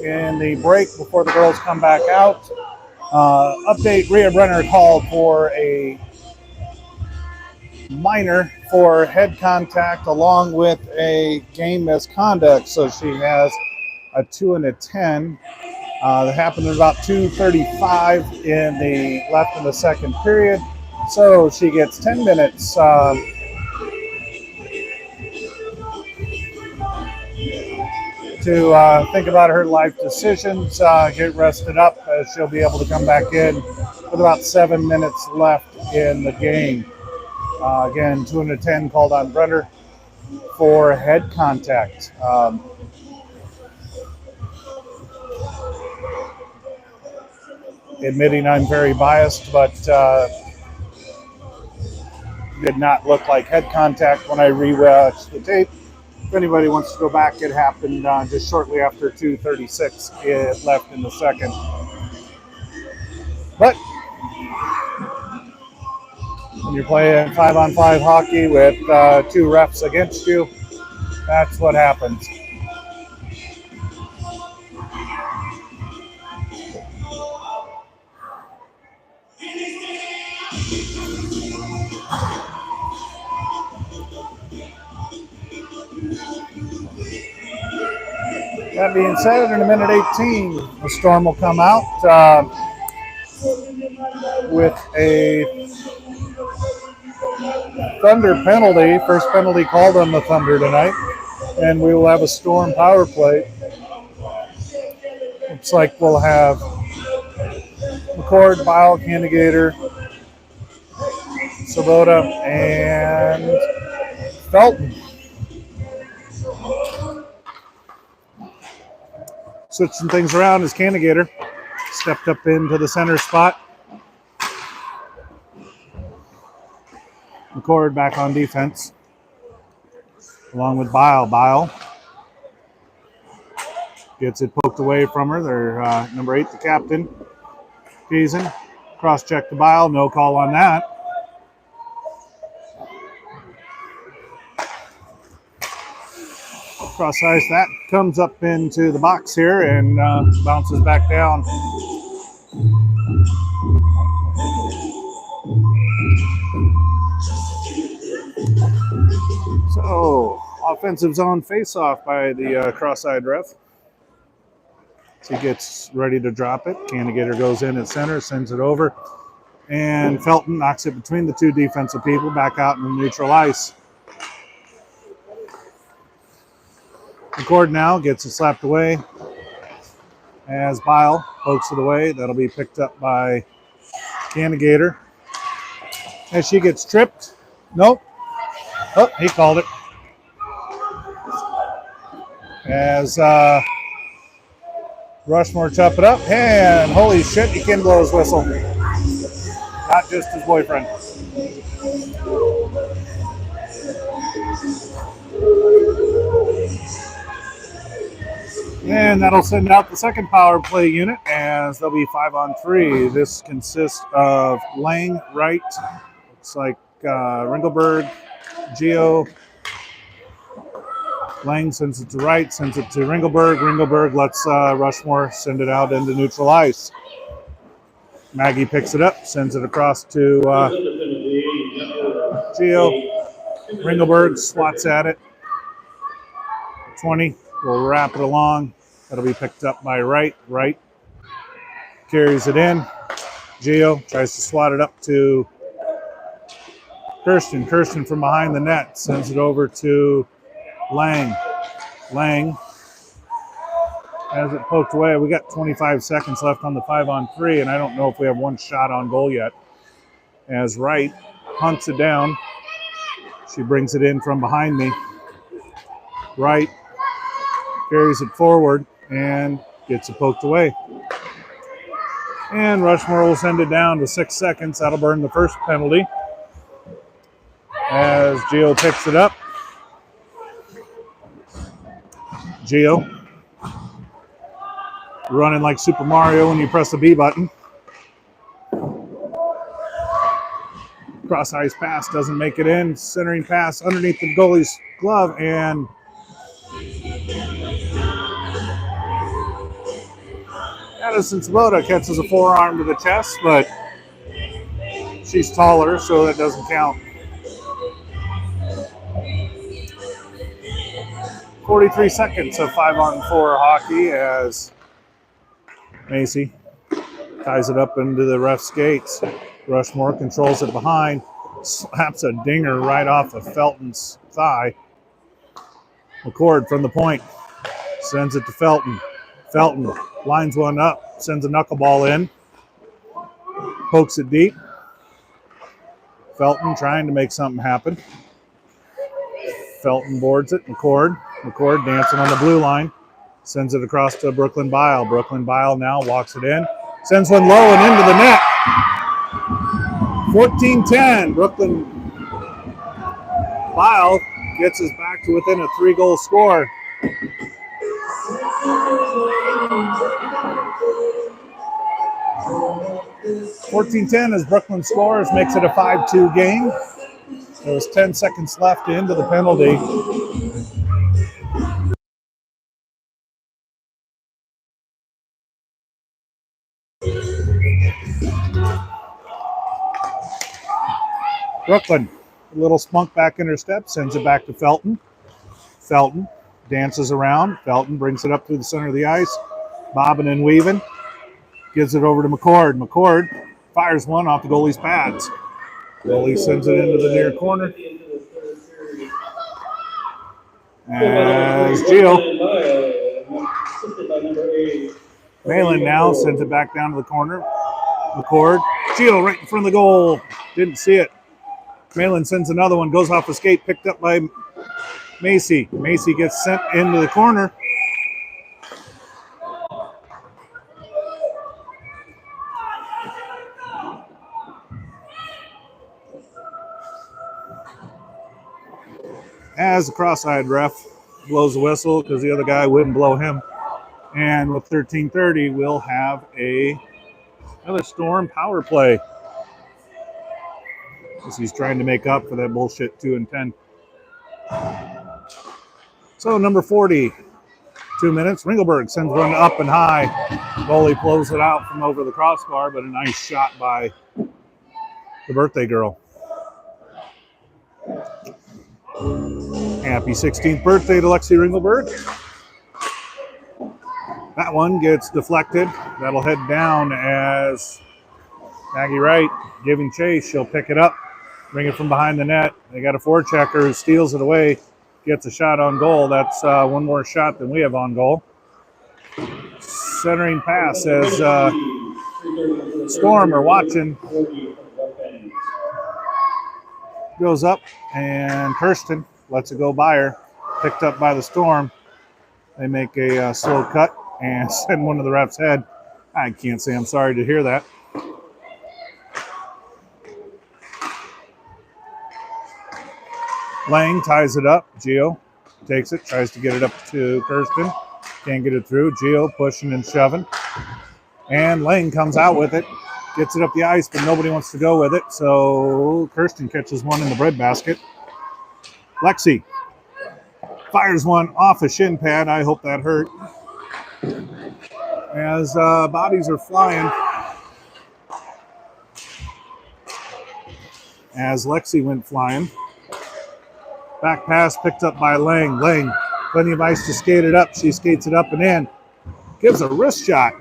in the break before the girls come back out. Update, Rhea Brenner called for a minor for head contact along with a game misconduct. So she has a 2 and a 10. That happened at about 2:35 in the left in the second period. So she gets 10 minutes to think about her life decisions, get rested up, as she'll be able to come back in with about 7 minutes left in the game. Again, 2 and a 10 called on Brenner for head contact. Admitting I'm very biased, but did not look like head contact when I rewatched the tape. If anybody wants to go back, it happened just shortly after 2:36 left in the second. But when you're playing 5-on-5 hockey with two refs against you, that's what happens. That being said, in a minute 18, the Storm will come out with a Thunder penalty. First penalty called on the Thunder tonight. And we will have a Storm power play. Looks like we'll have McCord, Bile, Candigator, Sabota, and Felton. Switching things around as Candigator stepped up into the center spot. McCord back on defense, along with Bile. Bile gets it poked away from her. Their number 8, the captain, Peason. Cross-check to Bile. No call on that. Cross ice, that comes up into the box here and bounces back down. So, offensive zone face-off by the cross-eyed ref. He gets ready to drop it. Candigator goes in at center, sends it over. And Felton knocks it between the two defensive people back out in the neutral ice. McCord now gets it slapped away as Bile pokes it away. That'll be picked up by Candigator. As she gets tripped. Nope. Oh, he called it. As Rushmore chop it up. And holy shit, he can blow his whistle. Not just his boyfriend. And that'll send out the second power play unit as there'll be 5-on-3. This consists of Lang, Wright, looks like Ringelberg, Geo. Lang sends it to Wright, sends it to Ringelberg. Ringelberg lets Rushmore send it out into neutral ice. Maggie picks it up, sends it across to Geo. Ringelberg swats at it. 20. We'll wrap it along. That'll be picked up by Wright. Wright carries it in. Geo tries to swat it up to Kirsten. Kirsten from behind the net sends it over to Lang. Lang has it poked away. We got 25 seconds left on the 5-on-3, and I don't know if we have one shot on goal yet. As Wright hunts it down. She brings it in from behind me. Wright carries it forward and gets it poked away. And Rushmore will send it down to 6 seconds. That'll burn the first penalty. As Geo picks it up. Geo running like Super Mario when you press the B button. Cross-ice pass doesn't make it in. Centering pass underneath the goalie's glove, and Addison Sabota catches a forearm to the chest, but she's taller, so that doesn't count. 43 seconds of 5-on-4 hockey as Macy ties it up into the ref skates. Rushmore controls it behind, slaps a dinger right off of Felton's thigh. McCord from the point sends it to Felton. Felton lines one up, sends a knuckleball in, pokes it deep. Felton trying to make something happen. Felton boards it. McCord dancing on the blue line, sends it across to Brooklyn Bile. Brooklyn Bile now walks it in, sends one low and into the net. 14-10. Brooklyn Bile gets us back to within a 3-goal score. (14-10) as Brooklyn scores, makes it a 5-2 game. There was 10 seconds left into the penalty. Brooklyn, a little spunk back in her step, sends it back to Felton. Felton dances around. Felton brings it up through the center of the ice, bobbing and weaving. Gives it over to McCord. McCord fires one off the goalie's pads. Goalie sends it into the near corner. As Gio. Malin now sends it back down to the corner. McCord. Gio right in front of the goal. Didn't see it. Malin sends another one. Goes off the skate. Picked up by Macy. Macy gets sent into the corner. As the cross-eyed ref blows the whistle because the other guy wouldn't blow him. And with 13:30, we'll have another Storm power play. As he's trying to make up for that bullshit 2-10. So number 40, 2 minutes. Ringelberg sends one up and high. Goalie blows it out from over the crossbar, but a nice shot by the birthday girl. Happy 16th birthday to Lexi Ringelberg. That one gets deflected. That'll head down as Maggie Wright giving chase. She'll pick it up, bring it from behind the net. They got a forechecker who steals it away, gets a shot on goal. That's one more shot than we have on goal. Centering pass as Storm are watching. Goes up, and Kirsten lets it go by her. Picked up by the Storm. They make a slow cut and send one to the ref's head. I can't say I'm sorry to hear that. Lang ties it up. Gio takes it, tries to get it up to Kirsten. Can't get it through. Gio pushing and shoving. And Lang comes out with it. Gets it up the ice, but nobody wants to go with it. So Kirsten catches one in the breadbasket. Lexi fires one off a shin pad. I hope that hurt. As bodies are flying. As Lexi went flying. Back pass picked up by Lang. Lang, plenty of ice to skate it up. She skates it up and in. Gives a wrist shot.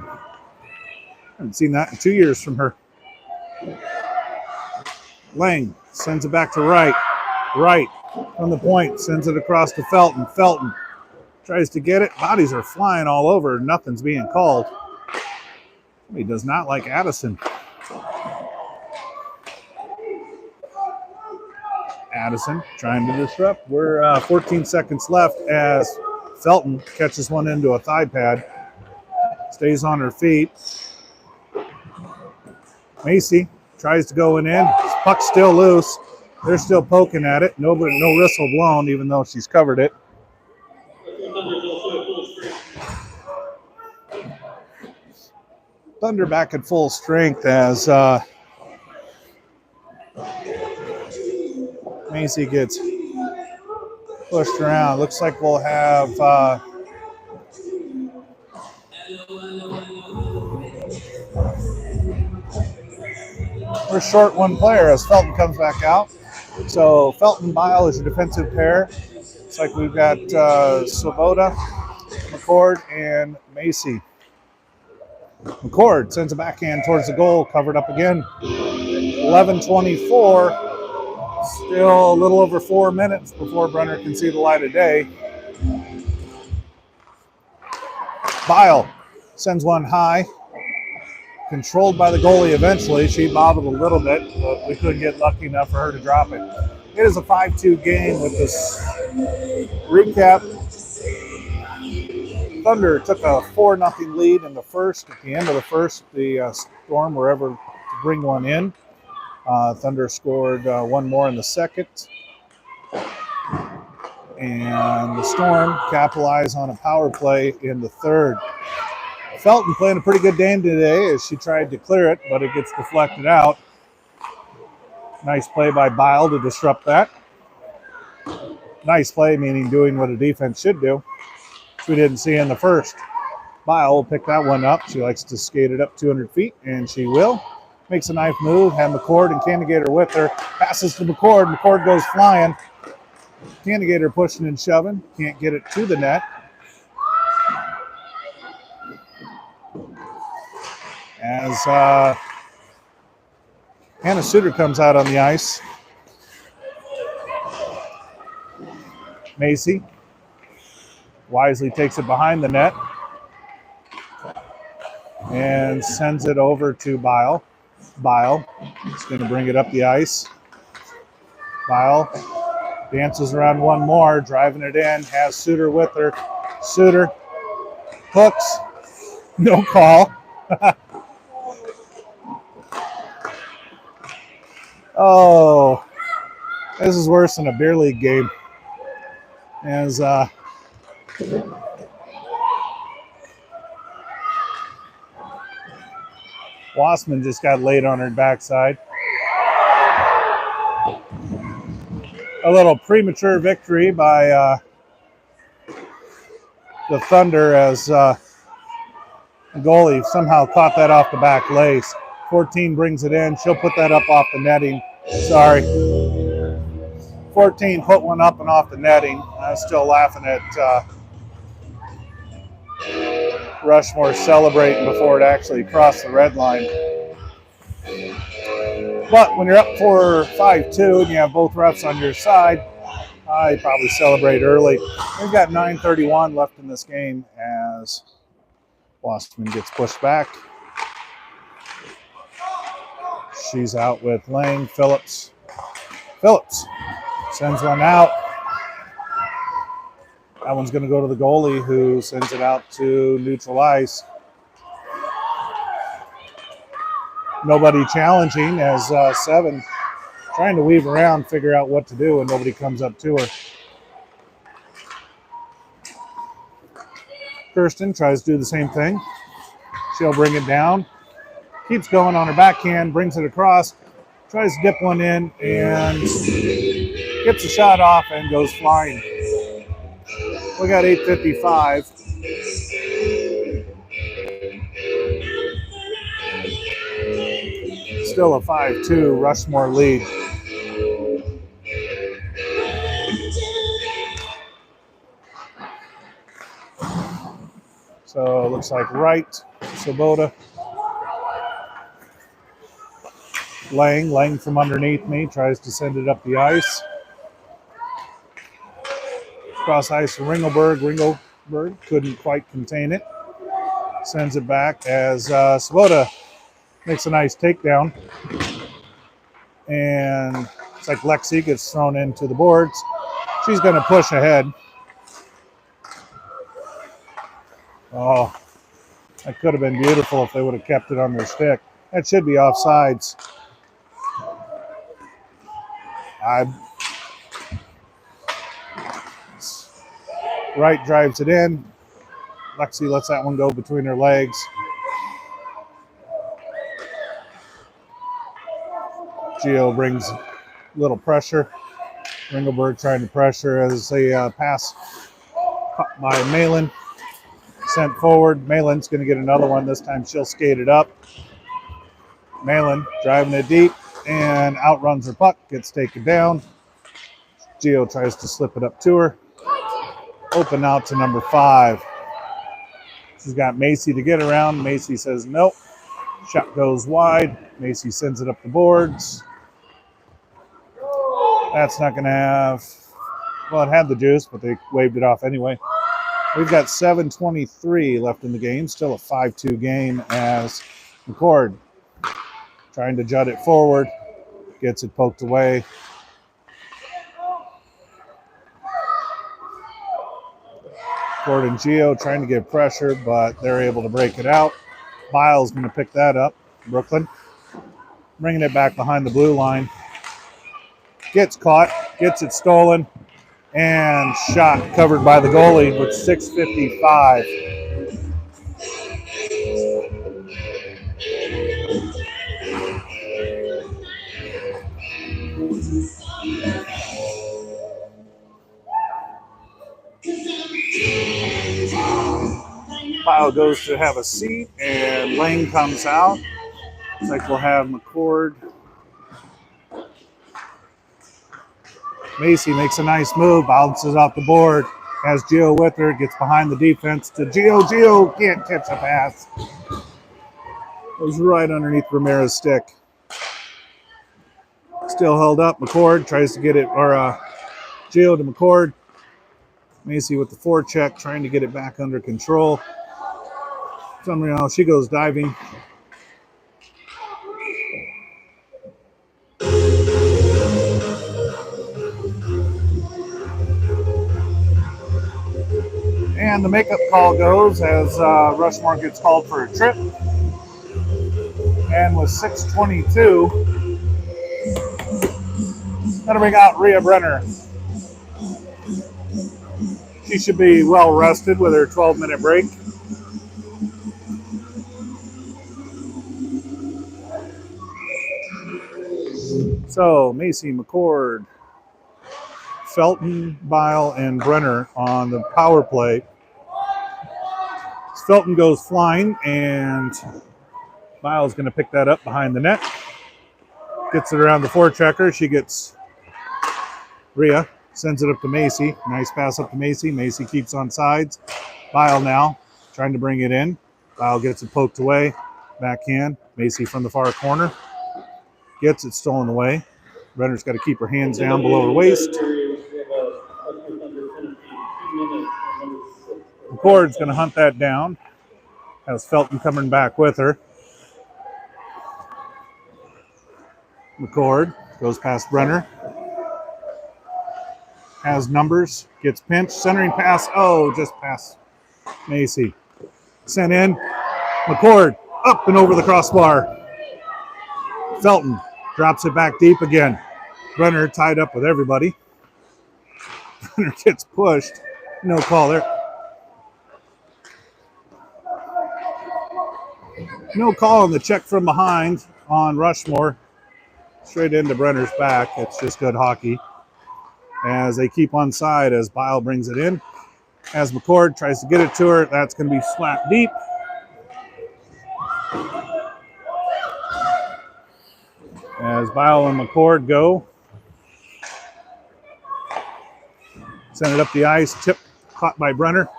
Haven't seen that in 2 years from her. Lang sends it back to Wright. Wright from the point sends it across to Felton. Felton tries to get it. Bodies are flying all over. Nothing's being called. He does not like Addison. Addison trying to disrupt. We're 14 seconds left as Felton catches one into a thigh pad. Stays on her feet. Macy tries to go in. Puck's still loose. They're still poking at it. No whistle blown, even though she's covered it. Thunder back at full strength as Macy gets pushed around. Looks like we'll have we're short one player as Felton comes back out. So Felton Bile is a defensive pair. It's like we've got Svoboda, McCord, and Macy. McCord sends a backhand towards the goal, covered up again. 11:24. Still a little over 4 minutes before Brenner can see the light of day. Bile sends one high. Controlled by the goalie eventually. She bobbled a little bit, but we couldn't get lucky enough for her to drop it. It is a 5-2 game with this recap. Thunder took a 4-0 lead in the first. At the end of the first, the Storm were able to bring one in. Thunder scored one more in the second. And the Storm capitalized on a power play in the third. Felton playing a pretty good game today as she tried to clear it, but it gets deflected out. Nice play by Bile to disrupt that. Nice play, meaning doing what a defense should do, which we didn't see in the first. Bile will pick that one up. She likes to skate it up 200 feet, and she will. Makes a nice move. Have McCord and Candigator with her. Passes to McCord. McCord goes flying. Candigator pushing and shoving. Can't get it to the net. As Hannah Suter comes out on the ice. Macy wisely takes it behind the net and sends it over to Bile. Bile is going to bring it up the ice. Bile dances around one more, driving it in, has Suter with her. Suter hooks, no call. Oh, this is worse than a beer league game. As Wassman just got laid on her backside. A little premature victory by the Thunder as the goalie somehow caught that off the back lace. 14 brings it in. She'll put that up off the netting. Sorry. 14 put one up and off the netting. I was still laughing at Rushmore celebrating before it actually crossed the red line. But when you're up 4-5-2 and you have both refs on your side, I probably celebrate early. We've got 9:31 left in this game as Wassman gets pushed back. She's out with Lang. Phillips sends one out. That one's going to go to the goalie who sends it out to neutral ice. Nobody challenging as Seven trying to weave around, figure out what to do, and nobody comes up to her. Kirsten tries to do the same thing. She'll bring it down. Keeps going on her backhand, brings it across, tries to dip one in, and gets a shot off and goes flying. We got 8:55. Still a 5-2 Rushmore lead. So it looks like Wright, Svoboda. Lang from underneath me tries to send it up the ice. Cross ice to Ringelberg. Ringelberg couldn't quite contain it. Sends it back as Svoboda makes a nice takedown. And it's like Lexi gets thrown into the boards. She's going to push ahead. Oh, that could have been beautiful if they would have kept it on their stick. That should be offsides. Wright drives it in. Lexi lets that one go between her legs. Gio brings a little pressure. Ringelberg trying to pressure as a pass caught by Malin. Sent forward. Malin's going to get another one. This time she'll skate it up. Malin driving it deep and outruns her puck. Gets taken down. Gio tries to slip it up to her. Open out to number 5. She's got Macy to get around. Macy says nope. Shot goes wide. Macy sends it up the boards. That's not going to have... Well, it had the juice, but they waved it off anyway. We've got 7:23 left in the game. Still a 5-2 game as McCord trying to jut it forward. Gets it poked away. Ford and Gio trying to get pressure, but they're able to break it out. Biles going to pick that up. Brooklyn bringing it back behind the blue line. Gets caught, gets it stolen, and shot covered by the goalie with 6:55. Bile goes to have a seat, and Lane comes out. Looks like we'll have McCord. Macy makes a nice move, bounces off the board, has Gio with her, gets behind the defense to Gio. Gio can't catch a pass. It was right underneath Ramirez's stick. Still held up. McCord tries to get it, or Gio to McCord. Macy with the forecheck, trying to get it back under control. Somehow she goes diving. And the makeup call goes as Rushmore gets called for a trip. And with 6:22, gonna bring out Rhea Brenner. She should be well rested with her 12-minute break. So Macy, McCord, Felton, Bile, and Brenner on the power play. Felton goes flying, and Bile's going to pick that up behind the net. Gets it around the forechecker. She gets Rhea, sends it up to Macy. Nice pass up to Macy. Macy keeps on sides. Bile now trying to bring it in. Bile gets it poked away. Backhand. Macy from the far corner. Gets it stolen away. Brenner's got to keep her hands down below her waist. McCord's going to hunt that down. Has Felton coming back with her. McCord goes past Brenner. Has numbers. Gets pinched. Centering pass. Oh, just past Macy. Sent in. McCord up and over the crossbar. Felton drops it back deep again. Brenner tied up with everybody. Brenner gets pushed. No call there. No call on the check from behind on Rushmore. Straight into Brenner's back. It's just good hockey. As they keep on side as Bile brings it in. As McCord tries to get it to her, that's going to be slapped deep. As Bile and McCord go. Send it up the ice. Tip caught by Brenner.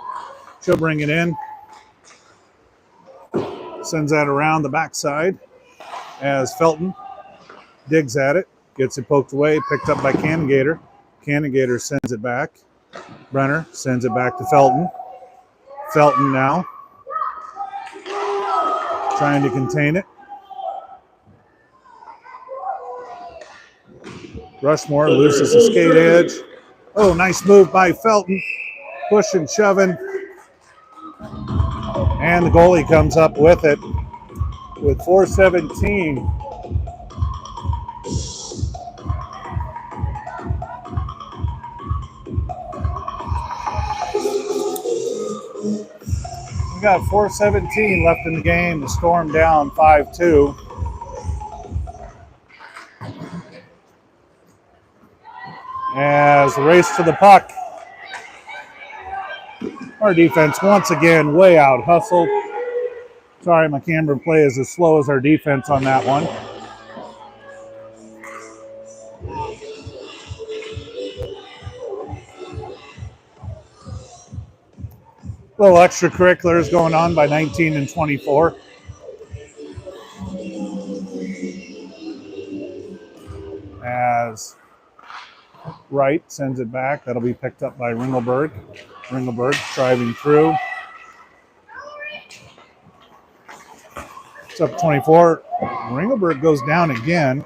She'll bring it in. Sends that around the backside as Felton digs at it. Gets it poked away. Picked up by Canongator. Canongator sends it back. Brenner sends it back to Felton. Felton now trying to contain it. Rushmore loses the skate edge. Oh, nice move by Felton. Pushing, shoving. And the goalie comes up with it with 4:17. We got 4:17 left in the game. The Storm down 5-2. as the race to the puck. Our defense once again way out hustled. Sorry, my camera play is as slow as our defense on that one. Little extracurriculars going on by 19 and 24. As Wright sends it back, that'll be picked up by Ringelberg. Ringelberg driving through. It's up 24. Ringelberg goes down again.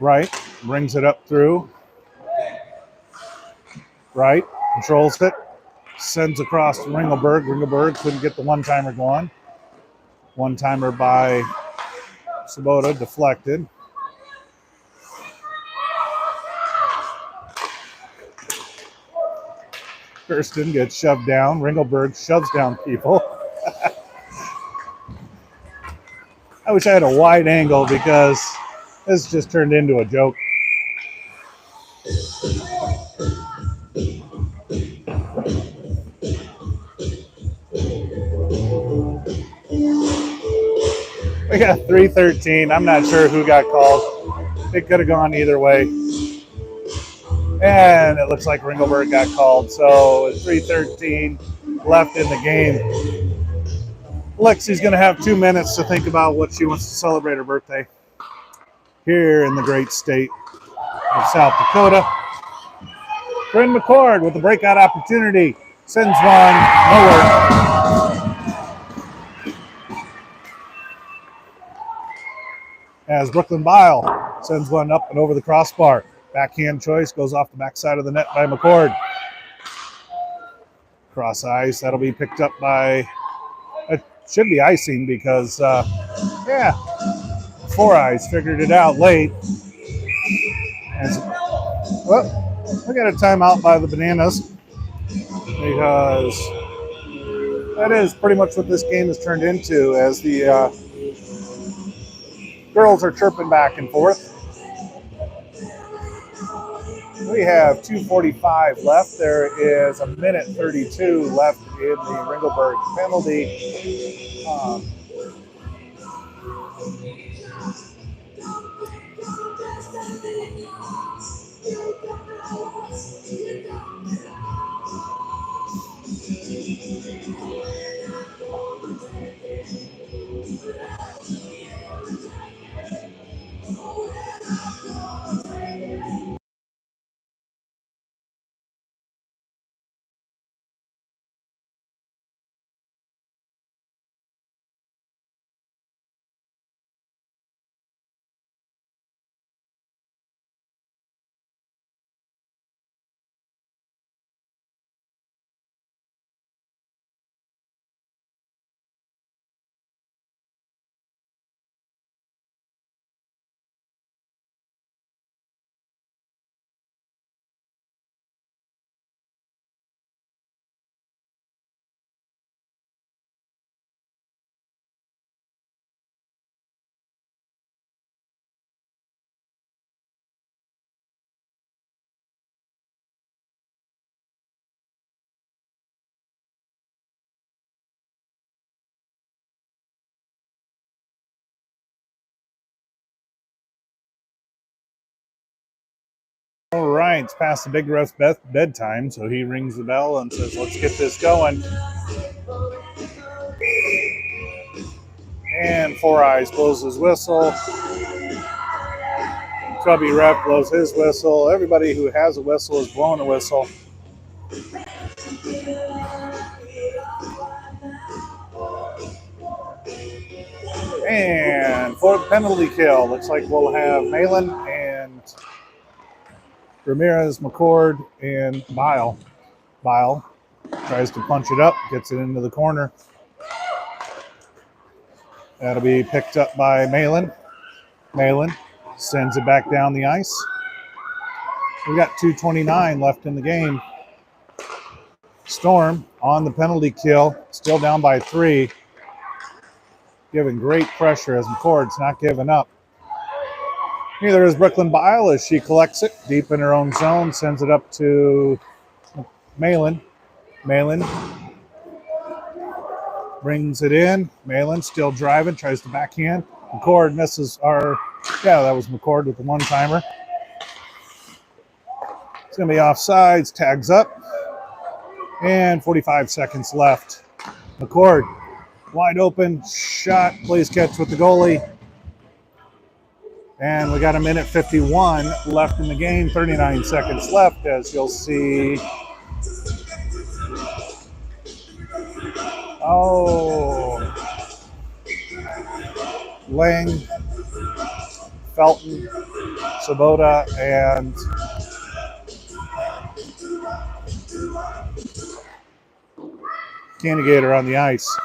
Wright brings it up through. Wright controls it. Sends across to Ringelberg. Ringelberg couldn't get the one-timer going. One-timer by Sabota, deflected. Kirsten gets shoved down. Ringelberg shoves down people. I wish I had a wide angle because this just turned into a joke. We got 3:13. I'm not sure who got called. It could have gone either way. And it looks like Ringelberg got called. So it's 3:13 left in the game. Lexi's going to have 2 minutes to think about what she wants to celebrate her birthday here in the great state of South Dakota. Bryn McCord with the breakout opportunity. Sends one nowhere. As Brooklyn Bile sends one up and over the crossbar. Backhand choice goes off the backside of the net by McCord. Cross ice, that'll be picked up by, it should be icing because, Four Eyes figured it out late. We got a timeout by the Bananas because that is pretty much what this game has turned into as the girls are chirping back and forth. We have 2:45 left. There is a minute 32 left in the Ringelberg penalty. All right, it's past the big ref's bedtime, so he rings the bell and says, let's get this going. And Four Eyes blows his whistle. Chubby ref blows his whistle. Everybody who has a whistle is blowing a whistle. And for the penalty kill, looks like we'll have Malin and Ramirez, McCord, and Bile. Bile tries to punch it up, gets it into the corner. That'll be picked up by Malin. Malin sends it back down the ice. We got 2:29 left in the game. Storm on the penalty kill, still down by 3. giving great pressure as McCord's not giving up. Neither is Brooklyn Bile as she collects it deep in her own zone, sends it up to Malin. Malin brings it in. Malin still driving, tries to backhand. McCord misses that was McCord with the one-timer. It's going to be offsides, tags up, and 45 seconds left. McCord, wide open, shot, plays catch with the goalie. And we got a minute 51 left in the game, 39 seconds left, as you'll see. Lang, Felton, Sabota, and Candigator on the ice.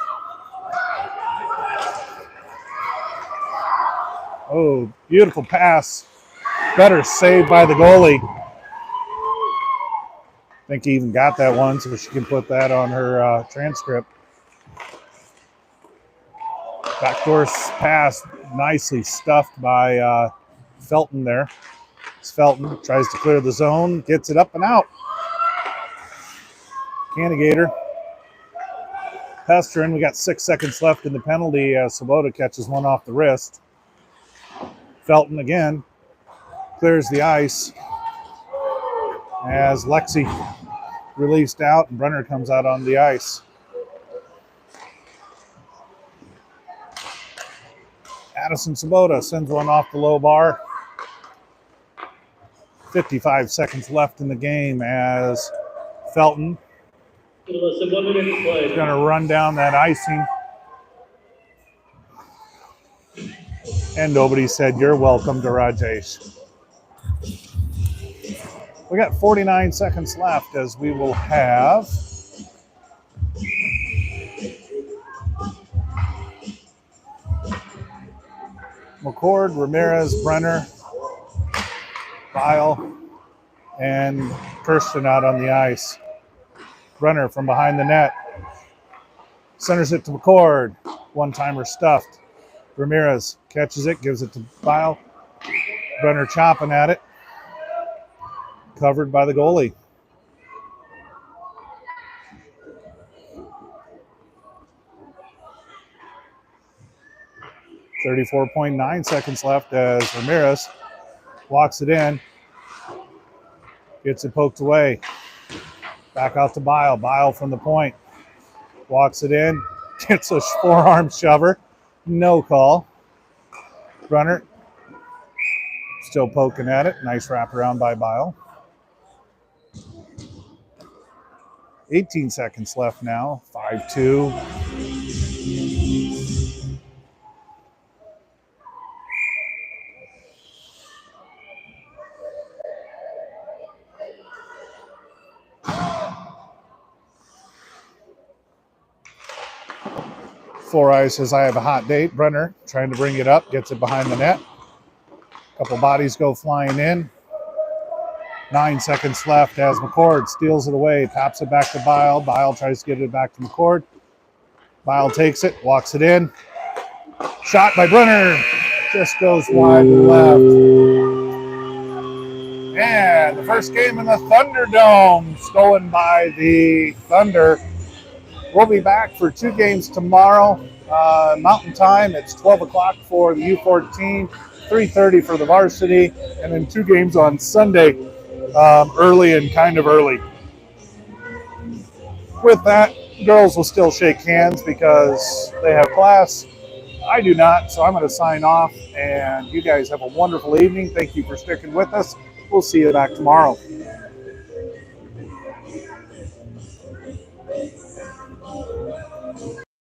Oh, beautiful pass. Better save by the goalie. I think he even got that one, so she can put that on her transcript. Backdoor pass, nicely stuffed by Felton there. Felton tries to clear the zone, gets it up and out. Candigator pestering. We got 6 seconds left in the penalty as Sabota catches one off the wrist. Felton again clears the ice as Lexi released out and Brenner comes out on the ice. Addison Sabota sends one off the low bar. 55 seconds left in the game as Felton is going to run down that icing. And nobody said, "You're welcome," to Rajesh. We got 49 seconds left as we will have McCord, Ramirez, Brenner, Bile, and Kirsten out on the ice. Brenner from behind the net. Centers it to McCord. One-timer stuffed. Ramirez catches it, gives it to Bile. Brenner chopping at it. Covered by the goalie. .9 seconds left as Ramirez walks it in. Gets it poked away. Back out to Bile. Bile from the point. Walks it in. Gets a forearm shover. No call. Runner still poking at it. Nice wraparound by Bile. 18 seconds left now. 5-2. Four Eyes says, "I have a hot date." Brenner trying to bring it up, gets it behind the net. A couple bodies go flying in. 9 seconds left as McCord steals it away, taps it back to Bile. Bile tries to get it back to McCord. Bile takes it, walks it in. Shot by Brenner. Just goes wide to the left. And the first game in the Thunderdome stolen by the Thunder. We'll be back for 2 games tomorrow. Mountain time, it's 12 o'clock for the U14, 3:30 for the varsity, and then 2 games on Sunday, early and kind of early. With that, girls will still shake hands because they have class. I do not, so I'm going to sign off, and you guys have a wonderful evening. Thank you for sticking with us. We'll see you back tomorrow.